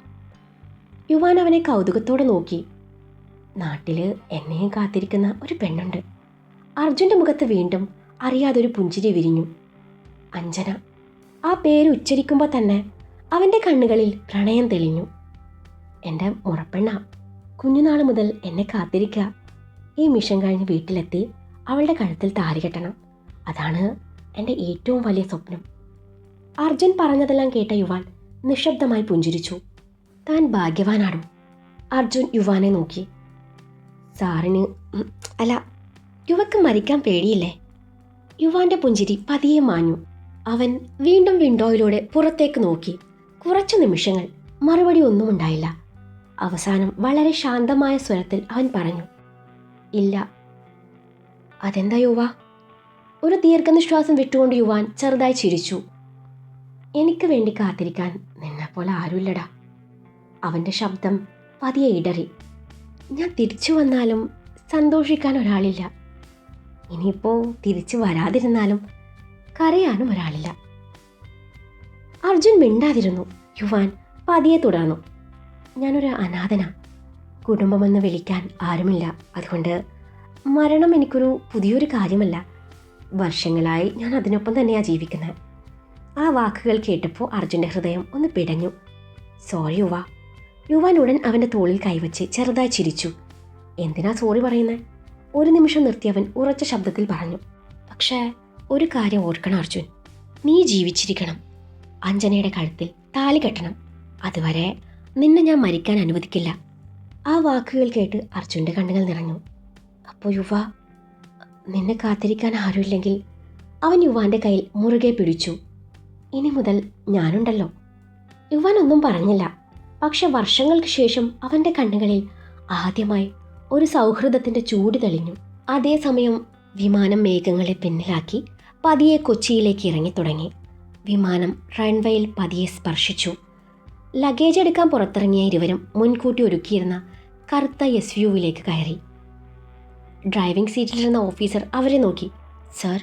യുവാൻ അവനെ കൗതുകത്തോടെ നോക്കി. നാട്ടിൽ എന്നെയും കാത്തിരിക്കുന്ന ഒരു പെണ്ണുണ്ട്. അർജുൻ്റെ മുഖത്ത് വീണ്ടും അറിയാതൊരു പുഞ്ചിരി വിരിഞ്ഞു. അഞ്ജന. ആ പേര് ഉച്ചരിക്കുമ്പോൾ തന്നെ അവൻ്റെ കണ്ണുകളിൽ പ്രണയം തെളിഞ്ഞു. എൻ്റെ മുറപ്പെണ്ണ, കുഞ്ഞുനാൾ മുതൽ എന്നെ കാത്തിരിക്കുക. ഈ മിഷൻ കഴിഞ്ഞ് വീട്ടിലെത്തി അവളുടെ കഴുത്തിൽ താലി കെട്ടണം. അതാണ് എൻ്റെ ഏറ്റവും വലിയ സ്വപ്നം. അർജുൻ പറഞ്ഞതെല്ലാം കേട്ട യുവാൻ നിശബ്ദമായി പുഞ്ചിരിച്ചു. താൻ ഭാഗ്യവാനാണോ? അർജുൻ യുവാനെ നോക്കി. സാറിന് അല്ല, യുവക്ക് മരിക്കാൻ പേടിയില്ലേ? യുവാന്റെ പുഞ്ചിരി പതിയെ മാഞ്ഞു. അവൻ വീണ്ടും വിൻഡോയിലൂടെ പുറത്തേക്ക് നോക്കി. കുറച്ചു നിമിഷങ്ങൾ മറുപടി ഒന്നും ഉണ്ടായില്ല. അവസാനം വളരെ ശാന്തമായ സ്വരത്തിൽ അവൻ പറഞ്ഞു, ഇല്ല. അതെന്താ യുവ? ഒരു ദീർഘനിശ്വാസം വിട്ടുകൊണ്ട് യുവാൻ ചെറുതായി ചിരിച്ചു. എനിക്ക് വേണ്ടി കാത്തിരിക്കാൻ നിന്നെപ്പോലെ ആരുമില്ലടാ. അവൻ്റെ ശബ്ദം പതിയെ ഇടറി. ഞാൻ തിരിച്ചു വന്നാലും സന്തോഷിക്കാൻ ഒരാളില്ല. ഇനിയിപ്പോൾ തിരിച്ചു വരാതിരുന്നാലും കരയാനും ഒരാളില്ല. അർജുൻ മിണ്ടാതിരുന്നു. യുവാൻ പതിയെ തുടർന്നു. ഞാനൊരു അനാഥനാ. കുടുംബമെന്ന് വിളിക്കാൻ ആരുമില്ല. അതുകൊണ്ട് മരണം എനിക്കൊരു പുതിയൊരു കാര്യമല്ല. വർഷങ്ങളായി ഞാൻ അതിനൊപ്പം തന്നെയാണ് ജീവിക്കുന്നത്. ആ വാക്കുകൾ കേട്ടപ്പോൾ അർജുൻ്റെ ഹൃദയം ഒന്ന് പിടഞ്ഞു. സോറി യുവ. യുവാൻ ഉടൻ അവൻ്റെ തോളിൽ കൈവച്ച് ചെറുതായി ചിരിച്ചു. എന്തിനാ സോറി പറയുന്നത്? ഒരു നിമിഷം നിർത്തിയവൻ ഉറച്ച ശബ്ദത്തിൽ പറഞ്ഞു, പക്ഷേ ഒരു കാര്യം ഓർക്കണം അർജുൻ, നീ ജീവിച്ചിരിക്കണം. അഞ്ജനയുടെ കഴുത്തിൽ താലി കെട്ടണം. അതുവരെ നിന്നെ ഞാൻ മരിക്കാൻ അനുവദിക്കില്ല. ആ വാക്കുകൾ കേട്ട് അർജുൻ്റെ കണ്ണുകൾ നിറഞ്ഞു. അപ്പോൾ യുവ, നിന്നെ കാത്തിരിക്കാൻ ആരുമില്ലെങ്കിൽ? അവൻ യുവാന്റെ കയ്യിൽ മുറുകെ പിടിച്ചു. ഇനി മുതൽ ഞാനുണ്ടല്ലോ. യുവാൻ ഒന്നും പറഞ്ഞില്ല. പക്ഷെ വർഷങ്ങൾക്ക് ശേഷം അവൻ്റെ കണ്ണുകളിൽ ആദ്യമായി ഒരു സൗഹൃദത്തിൻ്റെ ചൂട് തെളിഞ്ഞു. അതേസമയം വിമാനം മേഘങ്ങളെ പിന്നിലാക്കി പതിയെ കൊച്ചിയിലേക്ക് ഇറങ്ങിത്തുടങ്ങി. വിമാനം റൺവേയിൽ പതിയെ സ്പർശിച്ചു. ലഗേജ് എടുക്കാൻ പുറത്തിറങ്ങിയ ഇരുവരും മുൻകൂട്ടി ഒരുക്കിയിരുന്ന കറുത്ത SUV-യിലേക്ക് കയറി. ഡ്രൈവിംഗ് സീറ്റിലിരുന്ന ഓഫീസർ അവരെ നോക്കി. സർ,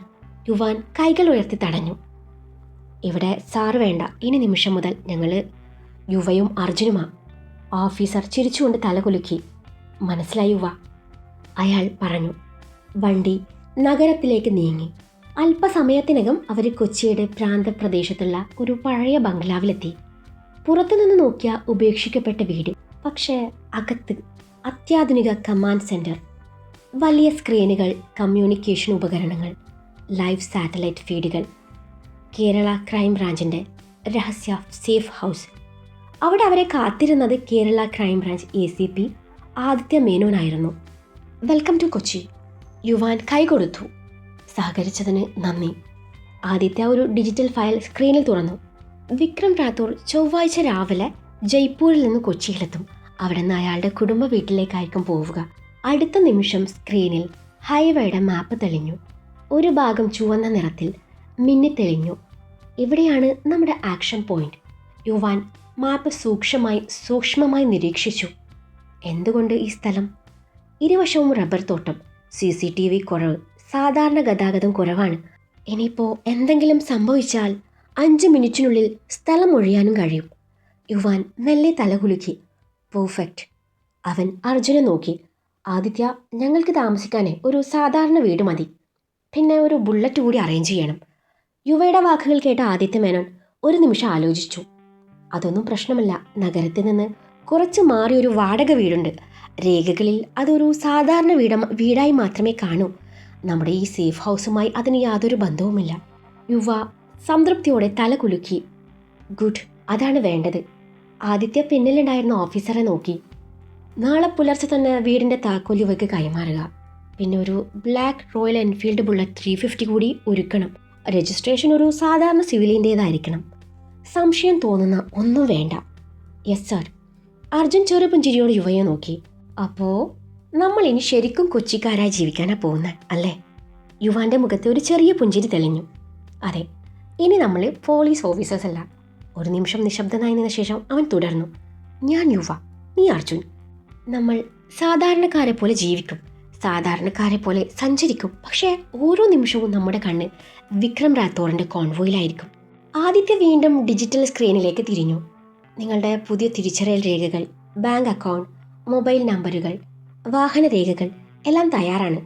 യുവാൻ കൈകൾ ഉയർത്തി തടഞ്ഞു. ഇവിടെ സാറ് വേണ്ട. ഇനി നിമിഷം മുതൽ ഞങ്ങൾ യുവയും അർജുനുമാ. ഓഫീസർ ചിരിച്ചുകൊണ്ട് തലകുലുക്കി. മനസ്സിലായി യുവ, അയാൾ പറഞ്ഞു. വണ്ടി നഗരത്തിലേക്ക് നീങ്ങി. അല്പസമയത്തിനകം അവർ കൊച്ചിയുടെ പ്രാന്തപ്രദേശത്തുള്ള ഒരു പഴയ ബംഗ്ലാവിലെത്തി. പുറത്തുനിന്ന് നോക്കിയ ഉപേക്ഷിക്കപ്പെട്ട വീട്. പക്ഷേ അകത്ത് അത്യാധുനിക കമാൻഡ് സെൻറ്റർ, വലിയ സ്ക്രീനുകൾ, കമ്മ്യൂണിക്കേഷൻ ഉപകരണങ്ങൾ, ലൈവ് സാറ്റലൈറ്റ് ഫീഡുകൾ, കേരള ക്രൈം ബ്രാഞ്ചിൻ്റെ രഹസ്യ സേഫ് ഹൗസ്. അവിടെ അവരെ കാത്തിരുന്നത് Kerala crime branch ACP Aditya മേനോനായിരുന്നു. Welcome to Kochi. യുവാൻ കൈകൊടുത്തു. സഹകരിച്ചതിന് നന്ദി. ആദിത്യ ഒരു ഡിജിറ്റൽ ഫയൽ സ്ക്രീനിൽ തുറന്നു. വിക്രം റാത്തോർ ചൊവ്വാഴ്ച രാവിലെ ജയ്പൂരിൽ നിന്ന് കൊച്ചിയിലെത്തും. അവിടെ നിന്ന് അയാളുടെ കുടുംബ വീട്ടിലേക്കായിരിക്കും പോവുക. അടുത്ത നിമിഷം സ്ക്രീനിൽ ഹൈവേയുടെ മാപ്പ് തെളിഞ്ഞു. ഒരു ഭാഗം ചുവന്ന നിറത്തിൽ മിന്നിത്തെളിഞ്ഞു. ഇവിടെയാണ് നമ്മുടെ ആക്ഷൻ പോയിന്റ്. യുവാൻ മാപ്പ് സൂക്ഷ്മമായി നിരീക്ഷിച്ചു. എന്തുകൊണ്ട് ഈ സ്ഥലം? ഇരുവശവും റബ്ബർ തോട്ടം, CCTV കുറവ്, സാധാരണ ഗതാഗതം കുറവാണ്. ഇനിയിപ്പോൾ എന്തെങ്കിലും സംഭവിച്ചാൽ 5 മിനിറ്റിനുള്ളിൽ സ്ഥലം ഒഴിയാനും കഴിയും. യുവാൻ മെല്ലെ തലകുലുക്കി. പെർഫെക്റ്റ്. അവൻ അർജുനെ നോക്കി. ആദിത്യ, ഞങ്ങൾക്ക് താമസിക്കാനേ ഒരു സാധാരണ വീട് മതി. പിന്നെ ഒരു ബുള്ളറ്റ് കൂടി അറേഞ്ച് ചെയ്യണം. യുവയുടെ വാക്കുകൾ കേട്ട ആദിത്യ മേനോൻ ഒരു നിമിഷം ആലോചിച്ചു. അതൊന്നും പ്രശ്നമല്ല. നഗരത്തിൽ നിന്ന് കുറച്ച് മാറിയൊരു വാടക വീടുണ്ട്. രേഖകളിൽ അതൊരു സാധാരണ വീടായി മാത്രമേ കാണൂ. നമ്മുടെ ഈ സേഫ് ഹൗസുമായി അതിന് യാതൊരു ബന്ധവുമില്ല. യുവ സംതൃപ്തിയോടെ തല കുലുക്കി. ഗുഡ്, അതാണ് വേണ്ടത്. ആദിത്യ പിന്നിലുണ്ടായിരുന്ന ഓഫീസറെ നോക്കി. നാളെ പുലർച്ചെ തന്നെ വീടിൻ്റെ താക്കോൽ യുവയ്ക്ക് കൈമാറുക. പിന്നെ ഒരു ബ്ലാക്ക് റോയൽ എൻഫീൽഡ് ബുള്ളറ്റ് 350 കൂടി ഒരുക്കണം. രജിസ്ട്രേഷൻ ഒരു സാധാരണ സിവിലിൻ്റേതായിരിക്കണം. സംശയം തോന്നുന്ന ഒന്നും വേണ്ട. Yes sir. അർജുൻ ചെറുപുഞ്ചിരിയോട് യുവയെ നോക്കി. അപ്പോൾ നമ്മൾ ഇനി ശരിക്കും കൊച്ചിക്കാരായി ജീവിക്കാനാ പോകുന്നത് അല്ലേ? യുവാന്റെ മുഖത്ത് ഒരു ചെറിയ പുഞ്ചിരി തെളിഞ്ഞു. അതെ, ഇനി നമ്മൾ പോലീസ് ഓഫീസേഴ്സ് അല്ല. ഒരു നിമിഷം നിശബ്ദനായി നിന്ന ശേഷം അവൻ തുടർന്നു. ഞാൻ യുവ, നീ അർജുൻ. നമ്മൾ സാധാരണക്കാരെ പോലെ ജീവിക്കും, സാധാരണക്കാരെ പോലെ സഞ്ചരിക്കും. പക്ഷേ ഓരോ നിമിഷവും നമ്മുടെ കണ്ണ് വിക്രം റാത്തോറിന്റെ കോൺവോയിലായിരിക്കും. ആദിത്യ വീണ്ടും ഡിജിറ്റൽ സ്ക്രീനിലേക്ക് തിരിഞ്ഞു. നിങ്ങളുടെ പുതിയ തിരിച്ചറിയൽ രേഖകൾ, ബാങ്ക് അക്കൗണ്ട്, മൊബൈൽ നമ്പറുകൾ, വാഹന രേഖകൾ എല്ലാം തയ്യാറാണ്.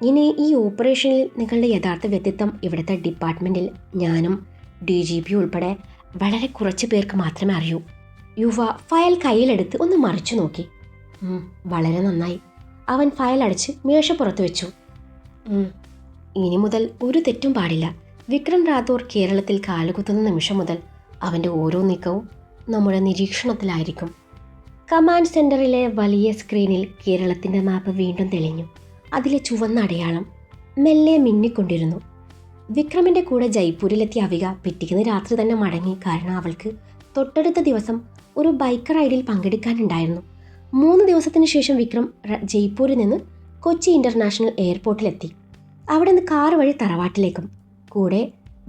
ഇനി ഈ ഓപ്പറേഷനിൽ നിങ്ങളുടെ യഥാർത്ഥ വ്യക്തിത്വം ഇവിടുത്തെ ഡിപ്പാർട്ട്മെൻറ്റിൽ ഞാനും DGP ഉൾപ്പെടെ വളരെ കുറച്ച് പേർക്ക് മാത്രമേ അറിയൂ. യുവ ഫയൽ കയ്യിലെടുത്ത് ഒന്ന് മറിച്ചു നോക്കി. വളരെ നന്നായി. അവൻ ഫയൽ അടച്ച് മേശപ്പുറത്ത് വെച്ചു. ഇനി മുതൽ ഒരു തെറ്റും പാടില്ല. വിക്രം റാത്തോർ കേരളത്തിൽ കാലുകുത്തുന്ന നിമിഷം മുതൽ അവൻ്റെ ഓരോ നീക്കവും നമ്മുടെ നിരീക്ഷണത്തിലായിരിക്കും. കമാൻഡ് സെൻറ്ററിലെ വലിയ സ്ക്രീനിൽ കേരളത്തിൻ്റെ മാപ്പ് വീണ്ടും തെളിഞ്ഞു. അതിലെ ചുവന്ന അടയാളം മെല്ലെ മിന്നിക്കൊണ്ടിരുന്നു. വിക്രമിൻ്റെ കൂടെ ജയ്പൂരിലെത്തിയ അവിക പിറ്റേന്ന് രാത്രി തന്നെ മടങ്ങി. കാരണം അവൾക്ക് തൊട്ടടുത്ത ദിവസം ഒരു ബൈക്ക് റൈഡിൽ പങ്കെടുക്കാനുണ്ടായിരുന്നു. 3 ദിവസത്തിന് ശേഷം വിക്രം ജയ്പൂരിൽ നിന്ന് കൊച്ചി ഇൻ്റർനാഷണൽ എയർപോർട്ടിലെത്തി. അവിടെ നിന്ന് കാർ വഴി തറവാട്ടിലേക്കും. കൂടെ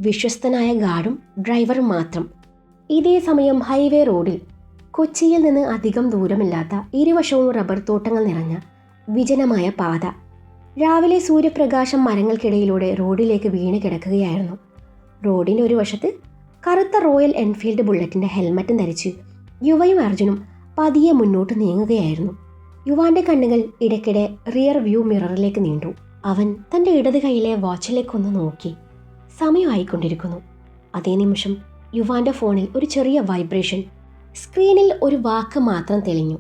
വിശ്വസ്തനായ ഗാർഡും ഡ്രൈവറും മാത്രം. ഇതേ സമയം ഹൈവേ റോഡിൽ കൊച്ചിയിൽ നിന്ന് അധികം ദൂരമില്ലാത്ത ഇരുവശവും റബ്ബർ തോട്ടങ്ങൾ നിറഞ്ഞ വിജനമായ പാത. രാവിലെ സൂര്യപ്രകാശം മരങ്ങൾക്കിടയിലൂടെ റോഡിലേക്ക് വീണ് കിടക്കുകയായിരുന്നു. റോഡിൻ്റെ ഒരു വശത്ത് കറുത്ത റോയൽ എൻഫീൽഡ് ബുള്ളറ്റിൻ്റെ ഹെൽമറ്റും ധരിച്ച് യുവയും അർജുനും പതിയെ മുന്നോട്ട് നീങ്ങുകയായിരുന്നു. യുവാന്റെ കണ്ണുകൾ ഇടയ്ക്കിടെ റിയർ വ്യൂ മിററിലേക്ക് നീണ്ടു. അവൻ തൻ്റെ ഇടത് കൈയിലെ വാച്ചിലേക്കൊന്ന് നോക്കി. സമയമായിക്കൊണ്ടിരിക്കുന്നു. അതേ നിമിഷം യുവാന്റെ ഫോണിൽ ഒരു ചെറിയ വൈബ്രേഷൻ. സ്ക്രീനിൽ ഒരു വാക്ക് മാത്രം തെളിഞ്ഞു.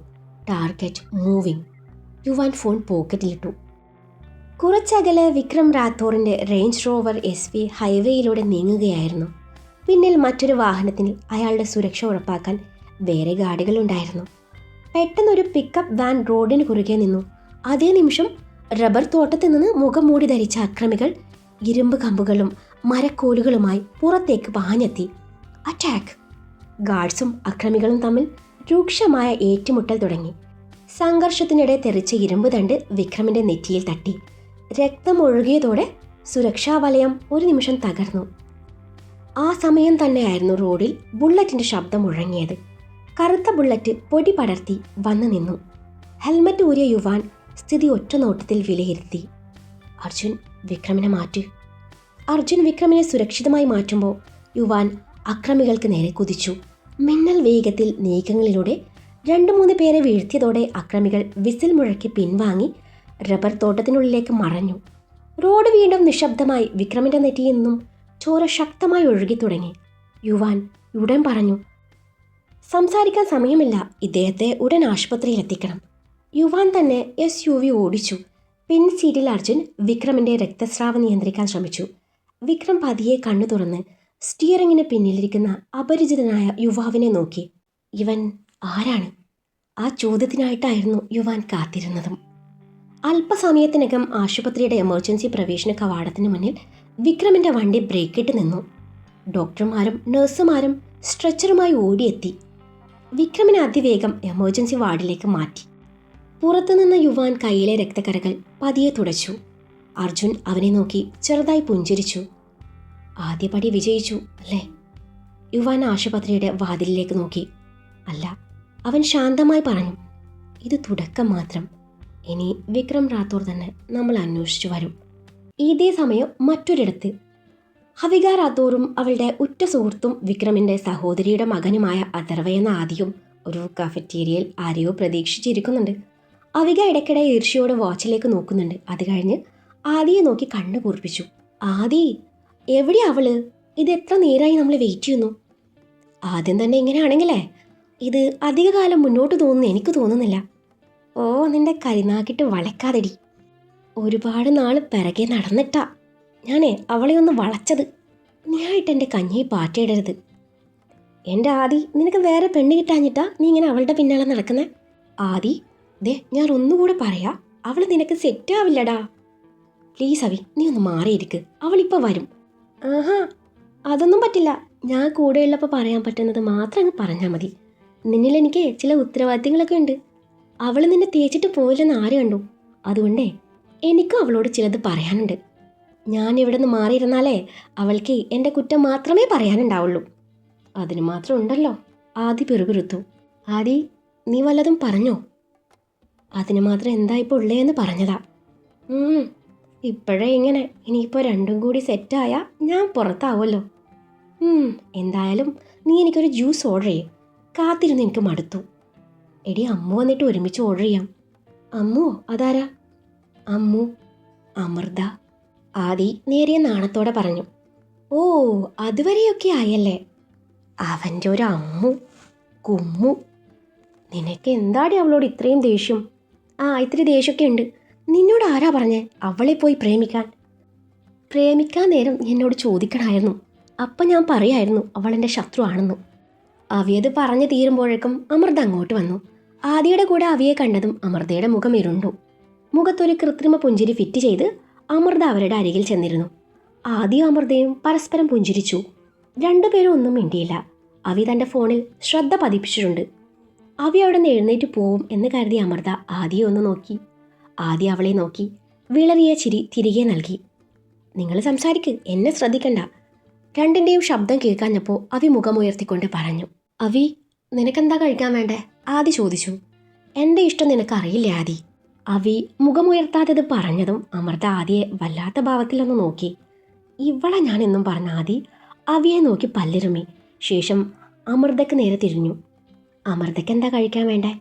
Target moving. യുവാൻ ഫോൺ പോക്കറ്റിലിട്ടു. കുറച്ചകലെ വിക്രം റാത്തോറിൻ്റെ റേഞ്ച് റോവർ SV ഹൈവേയിലൂടെ നീങ്ങുകയായിരുന്നു. പിന്നിൽ മറ്റൊരു വാഹനത്തിന് അയാളുടെ സുരക്ഷ ഉറപ്പാക്കാൻ വേറെ ഗാർഡുകളുണ്ടായിരുന്നു. പെട്ടെന്നൊരു പിക്കപ്പ് വാൻ റോഡിന് കുറുകെ നിന്നു. അതേ നിമിഷം റബ്ബർ തോട്ടത്തിൽ നിന്ന് മുഖം മൂടി ധരിച്ച അക്രമികൾ ഇരുമ്പ് കമ്പുകളും മരക്കോലുകളുമായി പുറത്തേക്ക് പാഞ്ഞെത്തി. അറ്റാക്ക്! ഗാർഡ്സും അക്രമികളും തമ്മിൽ രൂക്ഷമായ ഏറ്റുമുട്ടൽ തുടങ്ങി. സംഘർഷത്തിനിടെ തെറിച്ച ഇരുമ്പ് തണ്ട് വിക്രമിന്റെ നെറ്റിയിൽ തട്ടി. രക്തം ഒഴുകിയതോടെ സുരക്ഷാ വലയം ഒരു നിമിഷം തകർന്നു. ആ സമയം തന്നെയായിരുന്നു റോഡിൽ ബുള്ളറ്റിന്റെ ശബ്ദം മുഴങ്ങിയത്. കറുത്ത ബുള്ളറ്റ് പൊടി പടർത്തി വന്നു നിന്നു. ഹെൽമറ്റ് ഊരിയ യുവാൻ സ്ഥിതി ഒറ്റ നോട്ടത്തിൽ വിലയിരുത്തി. അർജുൻ, വിക്രമിനെ മാറ്റ്. അർജുൻ വിക്രമിനെ സുരക്ഷിതമായി മാറ്റുമ്പോൾ യുവാൻ അക്രമികൾക്ക് നേരെ കുതിച്ചു. മിന്നൽ വേഗത്തിൽ നീക്കങ്ങളിലൂടെ 2-3 പേരെ വീഴ്ത്തിയതോടെ അക്രമികൾ വിസിൽ മുഴക്കി പിൻവാങ്ങി റബ്ബർ തോട്ടത്തിനുള്ളിലേക്ക് മറഞ്ഞു. റോഡ് വീണ്ടും നിശബ്ദമായി. വിക്രമിന്റെ നെറ്റിയിൽ നിന്നും ചോര ശക്തമായി ഒഴുകി തുടങ്ങി. യുവാൻ ഉടൻ പറഞ്ഞു, സംസാരിക്കാൻ സമയമില്ല, ഇദ്ദേഹത്തെ ഉടൻ ആശുപത്രിയിൽ എത്തിക്കണം. യുവാൻ തന്നെ SUV ഓടിച്ചു. പിൻ സീറ്റിൽ അർജുൻ വിക്രമിന്റെ രക്തസ്രാവം നിയന്ത്രിക്കാൻ ശ്രമിച്ചു. വിക്രം പതിയെ കണ്ണു തുറന്ന് സ്റ്റിയറിങ്ങിന് പിന്നിലിരിക്കുന്ന അപരിചിതനായ യുവാവിനെ നോക്കി. ഇവൻ ആരാണ്? ആ ചോദ്യത്തിനായിട്ടായിരുന്നു യുവാൻ കാത്തിരുന്നതും. അല്പസമയത്തിനകം ആശുപത്രിയുടെ എമർജൻസി പ്രവേശന കവാടത്തിന് മുന്നിൽ വിക്രമിന്റെ വണ്ടി ബ്രേക്കിട്ട് നിന്നു. ഡോക്ടർമാരും നഴ്സുമാരും സ്ട്രെച്ചറുമായി ഓടിയെത്തി. വിക്രമിനെ അതിവേഗം എമർജൻസി വാർഡിലേക്ക് മാറ്റി. പുറത്തുനിന്ന യുവാൻ കയ്യിലെ രക്തക്കരകൾ പതിയെ തുടച്ചു. അർജുൻ അവനെ നോക്കി ചെറുതായി പുഞ്ചിരിച്ചു. ആദ്യപടി വിജയിച്ചു അല്ലേ? യുവാൻ ആശുപത്രിയുടെ വാതിലിലേക്ക് നോക്കി. അല്ല, അവൻ ശാന്തമായി പറഞ്ഞു. ഇത് തുടക്കം മാത്രം. ഇനി വിക്രം റാത്തോർ തന്നെ നമ്മൾ അന്വേഷിച്ചു വരും. ഇതേ സമയം മറ്റൊരിടത്ത് ഹവിക റാത്തോറും അവളുടെ ഉറ്റ സുഹൃത്തും വിക്രമിന്റെ സഹോദരിയുടെ മകനുമായ അഥർവ എന്ന ആദിയും ഒരു കഫറ്റേരിയയിൽ ആരെയോ പ്രതീക്ഷിച്ചിരിക്കുന്നുണ്ട്. അവിക ഇടയ്ക്കിടെ ഈർഷ്യയോടെ വാച്ചിലേക്ക് നോക്കുന്നുണ്ട്. അത് കഴിഞ്ഞ് ആദിയെ നോക്കി കണ്ണു കൂർപ്പിച്ചു. ആദി, എവിടെയാ അവള്? ഇത് എത്ര നേരമായി നമ്മൾ വെയിറ്റ് ചെയ്യുന്നു. ആദ്യം തന്നെ ഇങ്ങനെയാണെങ്കിലേ ഇത് അധികകാലം മുന്നോട്ട് തോന്നുന്നു എനിക്ക് തോന്നുന്നില്ല. ഓ, നിന്റെ കരിനാക്കിട്ട് വളയ്ക്കാതെടി. ഒരുപാട് നാൾ പിറകെ നടന്നിട്ടാ ഞാനേ അവളെ ഒന്ന് വളച്ചത്. നീയായിട്ട് എൻ്റെ കഞ്ഞി പാറ്റയിടരുത്. എൻ്റെ ആദി, നിനക്ക് വേറെ പെണ്ണ് കിട്ടാഞ്ഞിട്ടാ നീ ഇങ്ങനെ അവളുടെ പിന്നാലെ നടക്കുന്നേ? ആദി, ദേ ഞാൻ ഒന്നുകൂടെ പറയാ, അവൾ നിനക്ക് സെറ്റ് ആവില്ലടാ. പ്ലീസ് അവി, നീ ഒന്ന് മാറിയിരിക്ക്. അവളിപ്പോൾ വരും. ആഹാ, അതൊന്നും പറ്റില്ല. ഞാൻ കൂടെയുള്ളപ്പോൾ പറയാൻ പറ്റുന്നത് മാത്രം അങ്ങ് പറഞ്ഞാൽ മതി. നിന്നിൽ എനിക്ക് ചില ഉത്തരവാദിത്തങ്ങളൊക്കെ ഉണ്ട്. അവൾ നിന്നെ തേച്ചിട്ട് പോയില്ലെന്ന് ആര് കണ്ടു? അതുകൊണ്ടേ എനിക്കും അവളോട് ചിലത് പറയാനുണ്ട്. ഞാൻ ഇവിടെ നിന്ന് മാറിയിരുന്നാലേ അവൾക്ക് എൻ്റെ കുറ്റം മാത്രമേ പറയാനുണ്ടാവുള്ളൂ. അതിന് മാത്രം ഉണ്ടല്ലോ. ആദി പിറുപിറുത്തു. ആദി, നീ വല്ലതും പറഞ്ഞോ? അതിന് മാത്രം എന്താ ഇപ്പോൾ ഉള്ളേന്ന് പറഞ്ഞതാ. ഇപ്പോഴേ ഇങ്ങനെ. ഇനിയിപ്പോൾ രണ്ടും കൂടി സെറ്റായാൽ ഞാൻ പുറത്താവുമല്ലോ. എന്തായാലും നീ എനിക്കൊരു ജ്യൂസ് ഓർഡർ ചെയ്യേ. കാത്തിരുന്ന് എനിക്ക് മടുത്തു. എടി, അമ്മു വന്നിട്ട് ഒരുമിച്ച് ഓർഡർ ചെയ്യാം. അമ്മു? അതാരാ? അമ്മു, അമൃത. ആദി നേരിയ നാണത്തോടെ പറഞ്ഞു. ഓ, അതുവരെയൊക്കെ ആയല്ലേ. അവൻ്റെ ഒരു അമ്മു കുമ്മു. നിനക്ക് എന്താടി അവളോട് ഇത്രയും ദേഷ്യം? ഇത്തിരി ദേഷ്യമൊക്കെ ഉണ്ട്. നിന്നോട് ആരാ പറഞ്ഞേ അവളെ പോയി പ്രേമിക്കാൻ നേരം എന്നോട് ചോദിക്കണമായിരുന്നു. അപ്പം ഞാൻ പറയായിരുന്നു അവളെൻ്റെ ശത്രു ആണെന്ന്. അവിയത് പറഞ്ഞു തീരുമ്പോഴേക്കും അമൃത അങ്ങോട്ട് വന്നു. ആദിയുടെ കൂടെ അവിയെ കണ്ടതും അമൃതയുടെ മുഖം ഇരുണ്ടു. മുഖത്തൊരു കൃത്രിമ പുഞ്ചിരി ഫിറ്റ് ചെയ്ത് അമൃത അവരുടെ അരികിൽ ചെന്നിരുന്നു. ആദിയും അമൃതയും പരസ്പരം പുഞ്ചിരിച്ചു. രണ്ടുപേരും ഒന്നും മിണ്ടിയില്ല. അവി തൻ്റെ ഫോണിൽ ശ്രദ്ധ പതിപ്പിച്ചിട്ടുണ്ട്. അവി അവിടെ നിന്ന് എഴുന്നേറ്റ് പോവും എന്ന് കരുതി അമൃത ആദിയെ ഒന്ന് നോക്കി. ആദി അവളെ നോക്കി വിളറിയ ചിരി തിരികെ നൽകി. നിങ്ങൾ സംസാരിക്ക്, എന്നെ ശ്രദ്ധിക്കണ്ട. രണ്ടിൻ്റെയും ശബ്ദം കേൾക്കാഞ്ഞപ്പോൾ അവി മുഖമുയർത്തിക്കൊണ്ട് പറഞ്ഞു. അവി, നിനക്കെന്താ കഴിക്കാൻ വേണ്ടേ? ആദി ചോദിച്ചു. എൻ്റെ ഇഷ്ടം നിനക്കറിയില്ലേ ആദി? അവി മുഖമുയർത്താത്തത് പറഞ്ഞതും അമൃത ആദിയെ വല്ലാത്ത ഭാവത്തിലൊന്ന് നോക്കി. ഇവളെ ഞാൻ എന്നും പറഞ്ഞ ആദി അവിയെ നോക്കി പല്ലിറുമി. ശേഷം അമൃതയ്ക്ക് നേരെ തിരിഞ്ഞു. അമൃതയ്ക്ക് എന്താ കഴിക്കാൻ വേണ്ടേ?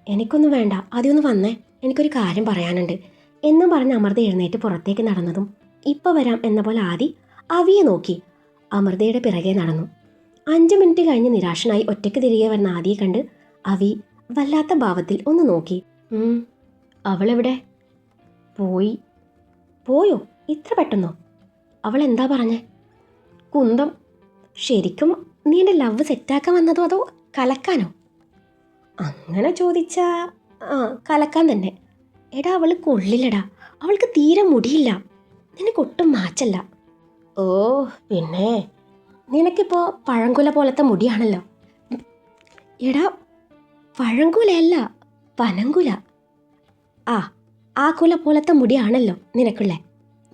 എനിക്കൊന്നും വേണ്ട, ആദ്യമൊന്ന് വന്നേ, എനിക്കൊരു കാര്യം പറയാനുണ്ട് എന്നും പറഞ്ഞ് അമൃത എഴുന്നേറ്റ് പുറത്തേക്ക് നടന്നതും ഇപ്പം വരാം എന്ന പോലെ ആദി അവിയെ നോക്കി അമൃതയുടെ പിറകെ നടന്നു. 5 മിനിറ്റ് കഴിഞ്ഞ് നിരാശനായി ഒറ്റയ്ക്ക് തിരികെ വരുന്ന ആദിയെ കണ്ട് അവി വല്ലാത്ത ഭാവത്തിൽ ഒന്ന് നോക്കി. അവളെവിടെ? പോയോ? ഇത്ര പെട്ടെന്നോ? അവൾ എന്താ പറഞ്ഞേ? കുന്തം. ശരിക്കും നീ എൻ്റെ ലവ് സെറ്റാക്കാൻ വന്നതോ അതോ കലക്കാനോ? അങ്ങനെ ചോദിച്ചാ കലക്കാൻ തന്നെ. എടാ, അവൾ കൊള്ളില്ലടാ. അവൾക്ക് തീരെ മുടിയില്ല. നിനക്കൊട്ടും മാച്ചല്ല. ഓ, പിന്നെ നിനക്കിപ്പോൾ പഴങ്കുല പോലത്തെ മുടിയാണല്ലോ. എടാ, പഴങ്കുലയല്ല, പനങ്കുല. ആ കുല പോലത്തെ മുടിയാണല്ലോ നിനക്കുള്ളേ.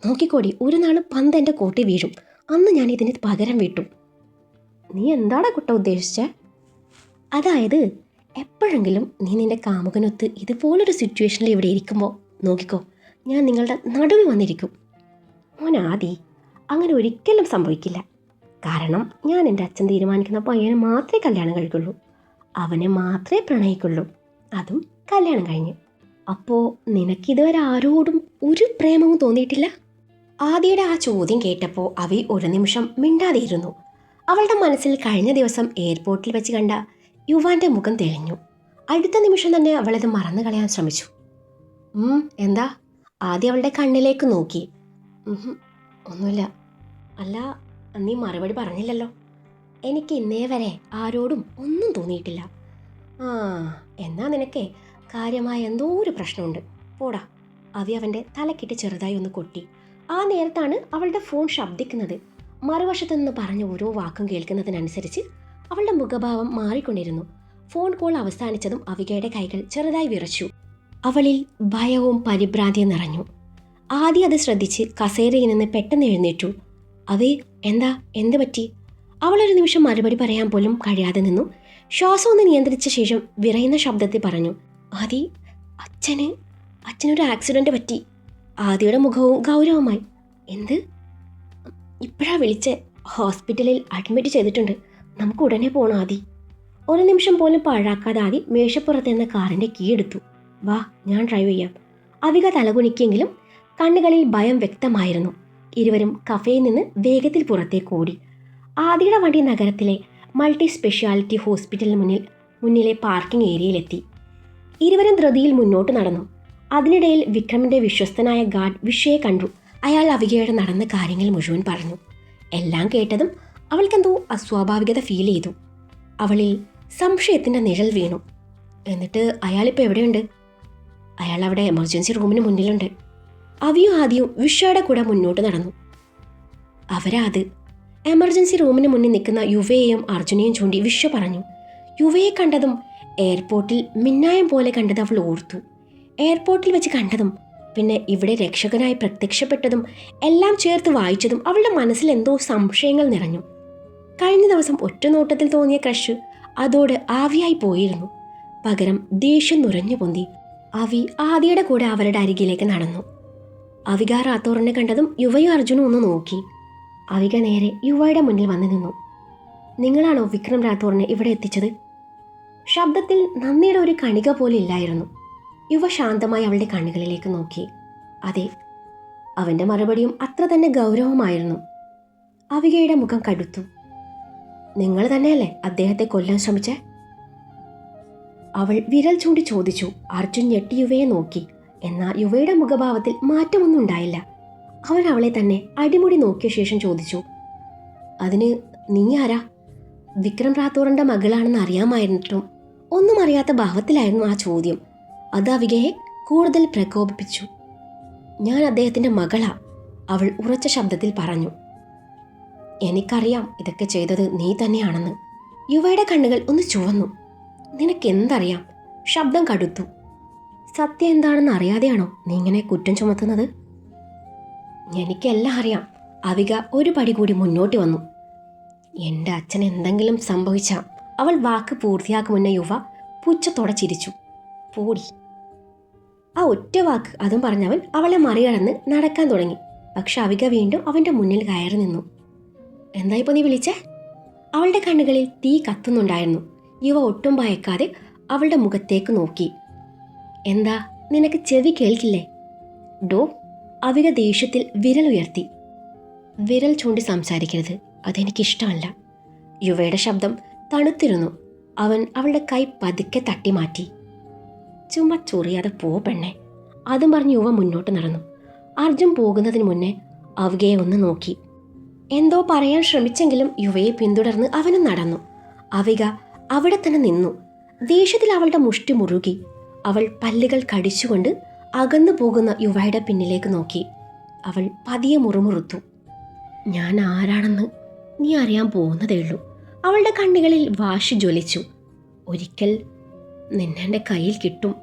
നോക്കിക്കോടി, ഒരു നാൾ പന്ത് എൻ്റെ കോട്ടി വീഴും. അന്ന് ഞാൻ ഇതിന് പകരം വീട്ടു. നീ എന്താടാ കുട്ട ഉദ്ദേശിച്ചേ? അതായത് എപ്പോഴെങ്കിലും നീ നിൻ്റെ കാമുകനൊത്ത് ഇതുപോലൊരു സിറ്റുവേഷനിൽ ഇവിടെ ഇരിക്കുമ്പോൾ നോക്കിക്കോ, ഞാൻ നിങ്ങളുടെ നടുവിൽ വന്നിരിക്കും. മോനാദി, അങ്ങനെ ഒരിക്കലും സംഭവിക്കില്ല. കാരണം ഞാൻ എൻ്റെ അച്ഛൻ തീരുമാനിക്കുന്ന പയ്യനെ മാത്രമേ കല്യാണം കഴിക്കുള്ളൂ. അവനെ മാത്രമേ പ്രണയിക്കുള്ളൂ, അതും കല്യാണം കഴിഞ്ഞ്. അപ്പോൾ നിനക്കിതുവരെ ആരോടും ഒരു പ്രേമവും തോന്നിയിട്ടില്ല? ആദിയുടെ ആ ചോദ്യം കേട്ടപ്പോൾ അവി ഒരു നിമിഷം മിണ്ടാതെയിരുന്നു. അവളുടെ മനസ്സിൽ കഴിഞ്ഞ ദിവസം എയർപോർട്ടിൽ വെച്ച് കണ്ട യുവാൻ്റെ മുഖം തെളിഞ്ഞു. അടുത്ത നിമിഷം തന്നെ അവളത് മറന്നു കളയാൻ ശ്രമിച്ചു. എന്താ? ആദ്യം അവളുടെ കണ്ണിലേക്ക് നോക്കി. ഒന്നുമില്ല. അല്ല, നീ മറുപടി പറഞ്ഞില്ലല്ലോ. എനിക്ക് ഇന്നേ വരെ ആരോടും ഒന്നും തോന്നിയിട്ടില്ല. എന്നാ നിനക്കേ കാര്യമായ എന്തോ ഒരു പ്രശ്നമുണ്ട്. പോടാ. അവി അവൻ്റെ തലക്കിട്ട് ചെറുതായി ഒന്ന് കൊട്ടി. ആ നേരത്താണ് അവളുടെ ഫോൺ ശബ്ദിക്കുന്നത്. മറുവശത്തു നിന്ന് പറഞ്ഞ ഓരോ വാക്കും കേൾക്കുന്നതിനനുസരിച്ച് അവളുടെ മുഖഭാവം മാറിക്കൊണ്ടിരുന്നു. ഫോൺ കോൾ അവസാനിച്ചതും അവികയുടെ കൈകൾ ചെറുതായി വിറച്ചു. അവളിൽ ഭയവും പരിഭ്രാന്തിയും നിറഞ്ഞു. ആദ്യം അത് ശ്രദ്ധിച്ച് കസേരയിൽ നിന്ന് പെട്ടെന്ന് എഴുന്നേറ്റു. അവേ, എന്ത് പറ്റി? അവളൊരു നിമിഷം മറുപടി പറയാൻ പോലും കഴിയാതെ നിന്നു. ശ്വാസം ഒന്ന് നിയന്ത്രിച്ച ശേഷം വിറയുന്ന ശബ്ദത്തിൽ പറഞ്ഞു, ആദി, അച്ഛനൊരു ആക്സിഡന്റ് പറ്റി. ആദിയുടെ മുഖവും ഗൗരവമായി. എന്ത്? ഇപ്പോഴാ വിളിച്ച്. ഹോസ്പിറ്റലിൽ അഡ്മിറ്റ് ചെയ്തിട്ടുണ്ട്. നമുക്ക് ഉടനെ പോകണം ആദി. ഒരു നിമിഷം പോലും പാഴാക്കാതെ ആദി മേശപ്പുറത്ത് നിന്ന് കാറിന്റെ കീ എടുത്തു. വാ, ഞാൻ ഡ്രൈവ് ചെയ്യാം. അവിക തലകുനിക്കെങ്കിലും കണ്ണുകളിൽ ഭയം വ്യക്തമായിരുന്നു. ഇരുവരും കഫേയിൽ നിന്ന് വേഗത്തിൽ പുറത്തേക്ക് ഓടി. ആദിയുടെ വണ്ടി നഗരത്തിലെ മൾട്ടി സ്പെഷ്യാലിറ്റി ഹോസ്പിറ്റലിന് മുന്നിലെ പാർക്കിംഗ് ഏരിയയിലെത്തി. ഇരുവരും ധൃതിയിൽ മുന്നോട്ട് നടന്നു. അതിനിടയിൽ വിക്രമിന്റെ വിശ്വസ്തനായ ഗാർഡ് വിഷയെ കണ്ടു. അയാൾ അവികയുടെ നടന്ന കാര്യങ്ങൾ മുഴുവൻ പറഞ്ഞു. എല്ലാം കേട്ടതും അവൾക്കെന്തോ അസ്വാഭാവികത ഫീൽ ചെയ്തു. അവളിൽ സംശയത്തിന്റെ നിഴൽ വീണു. എന്നിട്ട് അയാളിപ്പോൾ എവിടെയുണ്ട്? അയാൾ അവിടെ എമർജൻസി റൂമിന് മുന്നിലുണ്ട്. അവിയും ആദ്യവും വിഷയുടെ കൂടെ മുന്നോട്ട് നടന്നു. അവരാത് എമർജൻസി റൂമിന് മുന്നിൽ നിൽക്കുന്ന യുവയെയും അർജുനെയും ചൂണ്ടി വിശ്വ പറഞ്ഞു. യുവയെ കണ്ടതും എയർപോർട്ടിൽ മിന്നായം പോലെ കണ്ടത് അവൾ ഓർത്തു. എയർപോർട്ടിൽ വെച്ച് കണ്ടതും പിന്നെ ഇവിടെ രക്ഷകനായി പ്രത്യക്ഷപ്പെട്ടതും എല്ലാം ചേർത്ത് വായിച്ചതും അവളുടെ മനസ്സിൽ എന്തോ സംശയങ്ങൾ നിറഞ്ഞു. കഴിഞ്ഞ ദിവസം ഒറ്റനോട്ടത്തിൽ തോന്നിയ ക്രഷ് അതോടെ ആവിയായി പോയിരുന്നു. പകരം ദേഷ്യം നുരഞ്ഞു പൊന്തി. അവി ആദിയുടെ കൂടെ അവരുടെ അരികിലേക്ക് നടന്നു. അവിക റാത്തോറിനെ കണ്ടതും യുവയും അർജുനും ഒന്ന് നോക്കി. അവിക നേരെ യുവയുടെ മുന്നിൽ വന്നു നിന്നു. നിങ്ങളാണോ വിക്രം റാത്തോറിനെ ഇവിടെ എത്തിച്ചത്? ശബ്ദത്തിൽ നന്ദിയുടെ ഒരു കണിക പോലെ ഇല്ലായിരുന്നു. യുവ ശാന്തമായി അവളുടെ കണ്ണുകളിലേക്ക് നോക്കി. അതെ. അവന്റെ മറുപടിയും അത്ര തന്നെ ഗൗരവമായിരുന്നു. അവികയുടെ മുഖം കടുത്തു. നിങ്ങൾ തന്നെയല്ലേ അദ്ദേഹത്തെ കൊല്ലാൻ ശ്രമിച്ചേ? അവൾ വിരൽ ചൂണ്ടി ചോദിച്ചു. അർജുൻ ഞെട്ടി യുവയെ നോക്കി. എന്നാൽ യുവയുടെ മുഖഭാവത്തിൽ മാറ്റമൊന്നും ഉണ്ടായില്ല. അവൻ അവളെ തന്നെ അടിമുടി നോക്കിയ ശേഷം ചോദിച്ചു, അതിന് നീ ആരാ? വിക്രം റാത്തോറിന്റെ മകളാണെന്ന് അറിയാമായിരുന്നിട്ടും ഒന്നും അറിയാത്ത ഭാവത്തിലായിരുന്നു ആ ചോദ്യം. അത് അവികയെ കൂടുതൽ പ്രകോപിപ്പിച്ചു. ഞാൻ അദ്ദേഹത്തിന്റെ മകളാ, അവൾ ഉറച്ച ശബ്ദത്തിൽ പറഞ്ഞു. എനിക്കറിയാം ഇതൊക്കെ ചെയ്തത് നീ തന്നെയാണെന്ന്. യുവയുടെ കണ്ണുകൾ ഒന്ന് ചുവന്നു. നിനക്കെന്തറിയാം? ശബ്ദം കടുത്തു. സത്യം എന്താണെന്ന് അറിയാതെയാണോ നീ ഇങ്ങനെ കുറ്റം ചുമത്തുന്നത്? എനിക്കെല്ലാം അറിയാം. അവിക ഒരു പടി കൂടി മുന്നോട്ട് വന്നു. എൻ്റെ അച്ഛൻ എന്തെങ്കിലും സംഭവിച്ച അവൾ വാക്ക് പൂർത്തിയാക്കും മുന്നേ യുവ പുച്ഛത്തോടെ ചിരിച്ചു. പോടി. ആ ഒറ്റ വാക്ക് അതും പറഞ്ഞവൻ അവളെ മറികടന്ന് നടക്കാൻ തുടങ്ങി. പക്ഷെ അവിക വീണ്ടും അവൻ്റെ മുന്നിൽ കയറി നിന്നു. എന്താ ഇപ്പോൾ നീ വിളിച്ചേ? അവളുടെ കണ്ണുകളിൽ തീ കത്തുന്നുണ്ടായിരുന്നു. യുവ ഒട്ടും ഭയക്കാതെ അവളുടെ മുഖത്തേക്ക് നോക്കി. എന്താ, നിനക്ക് ചെവി കേൾക്കില്ലേ? ഡോ. അവിക ദേഷ്യത്തിൽ വിരൽ ഉയർത്തി. വിരൽ ചൂണ്ടി സംസാരിക്കരുത്, അതെനിക്കിഷ്ടമല്ല. യുവയുടെ ശബ്ദം തണുത്തിരുന്നു. അവൻ അവളുടെ കൈ പതുക്കെ തട്ടി മാറ്റി. ചുമ്മാ ചൊറിയാതെ പോ പെണ്ണെ. അതും പറഞ്ഞ് യുവ മുന്നോട്ട് നടന്നു. അർജുൻ പോകുന്നതിന് മുന്നേ അവികയെ ഒന്ന് നോക്കി. എന്തോ പറയാൻ ശ്രമിച്ചെങ്കിലും യുവയെ പിന്തുടർന്ന് അവനും നടന്നു. അവിക അവിടെ തന്നെ നിന്നു. ദേഷ്യത്തിൽ അവളുടെ മുഷ്ടി മുറുകി. അവൾ പല്ലുകൾ കടിച്ചുകൊണ്ട് അകന്നു പോകുന്ന യുവയുടെ പിന്നിലേക്ക് നോക്കി. അവൾ പതിയെ മുറുമുറുത്തു. ഞാൻ ആരാണെന്ന് നീ അറിയാൻ പോകുന്നതേയുള്ളൂ. അവളുടെ കണ്ണുകളിൽ വാശി ജ്വലിച്ചു. ഒരിക്കൽ നിന്നെ കയ്യിൽ കിട്ടും.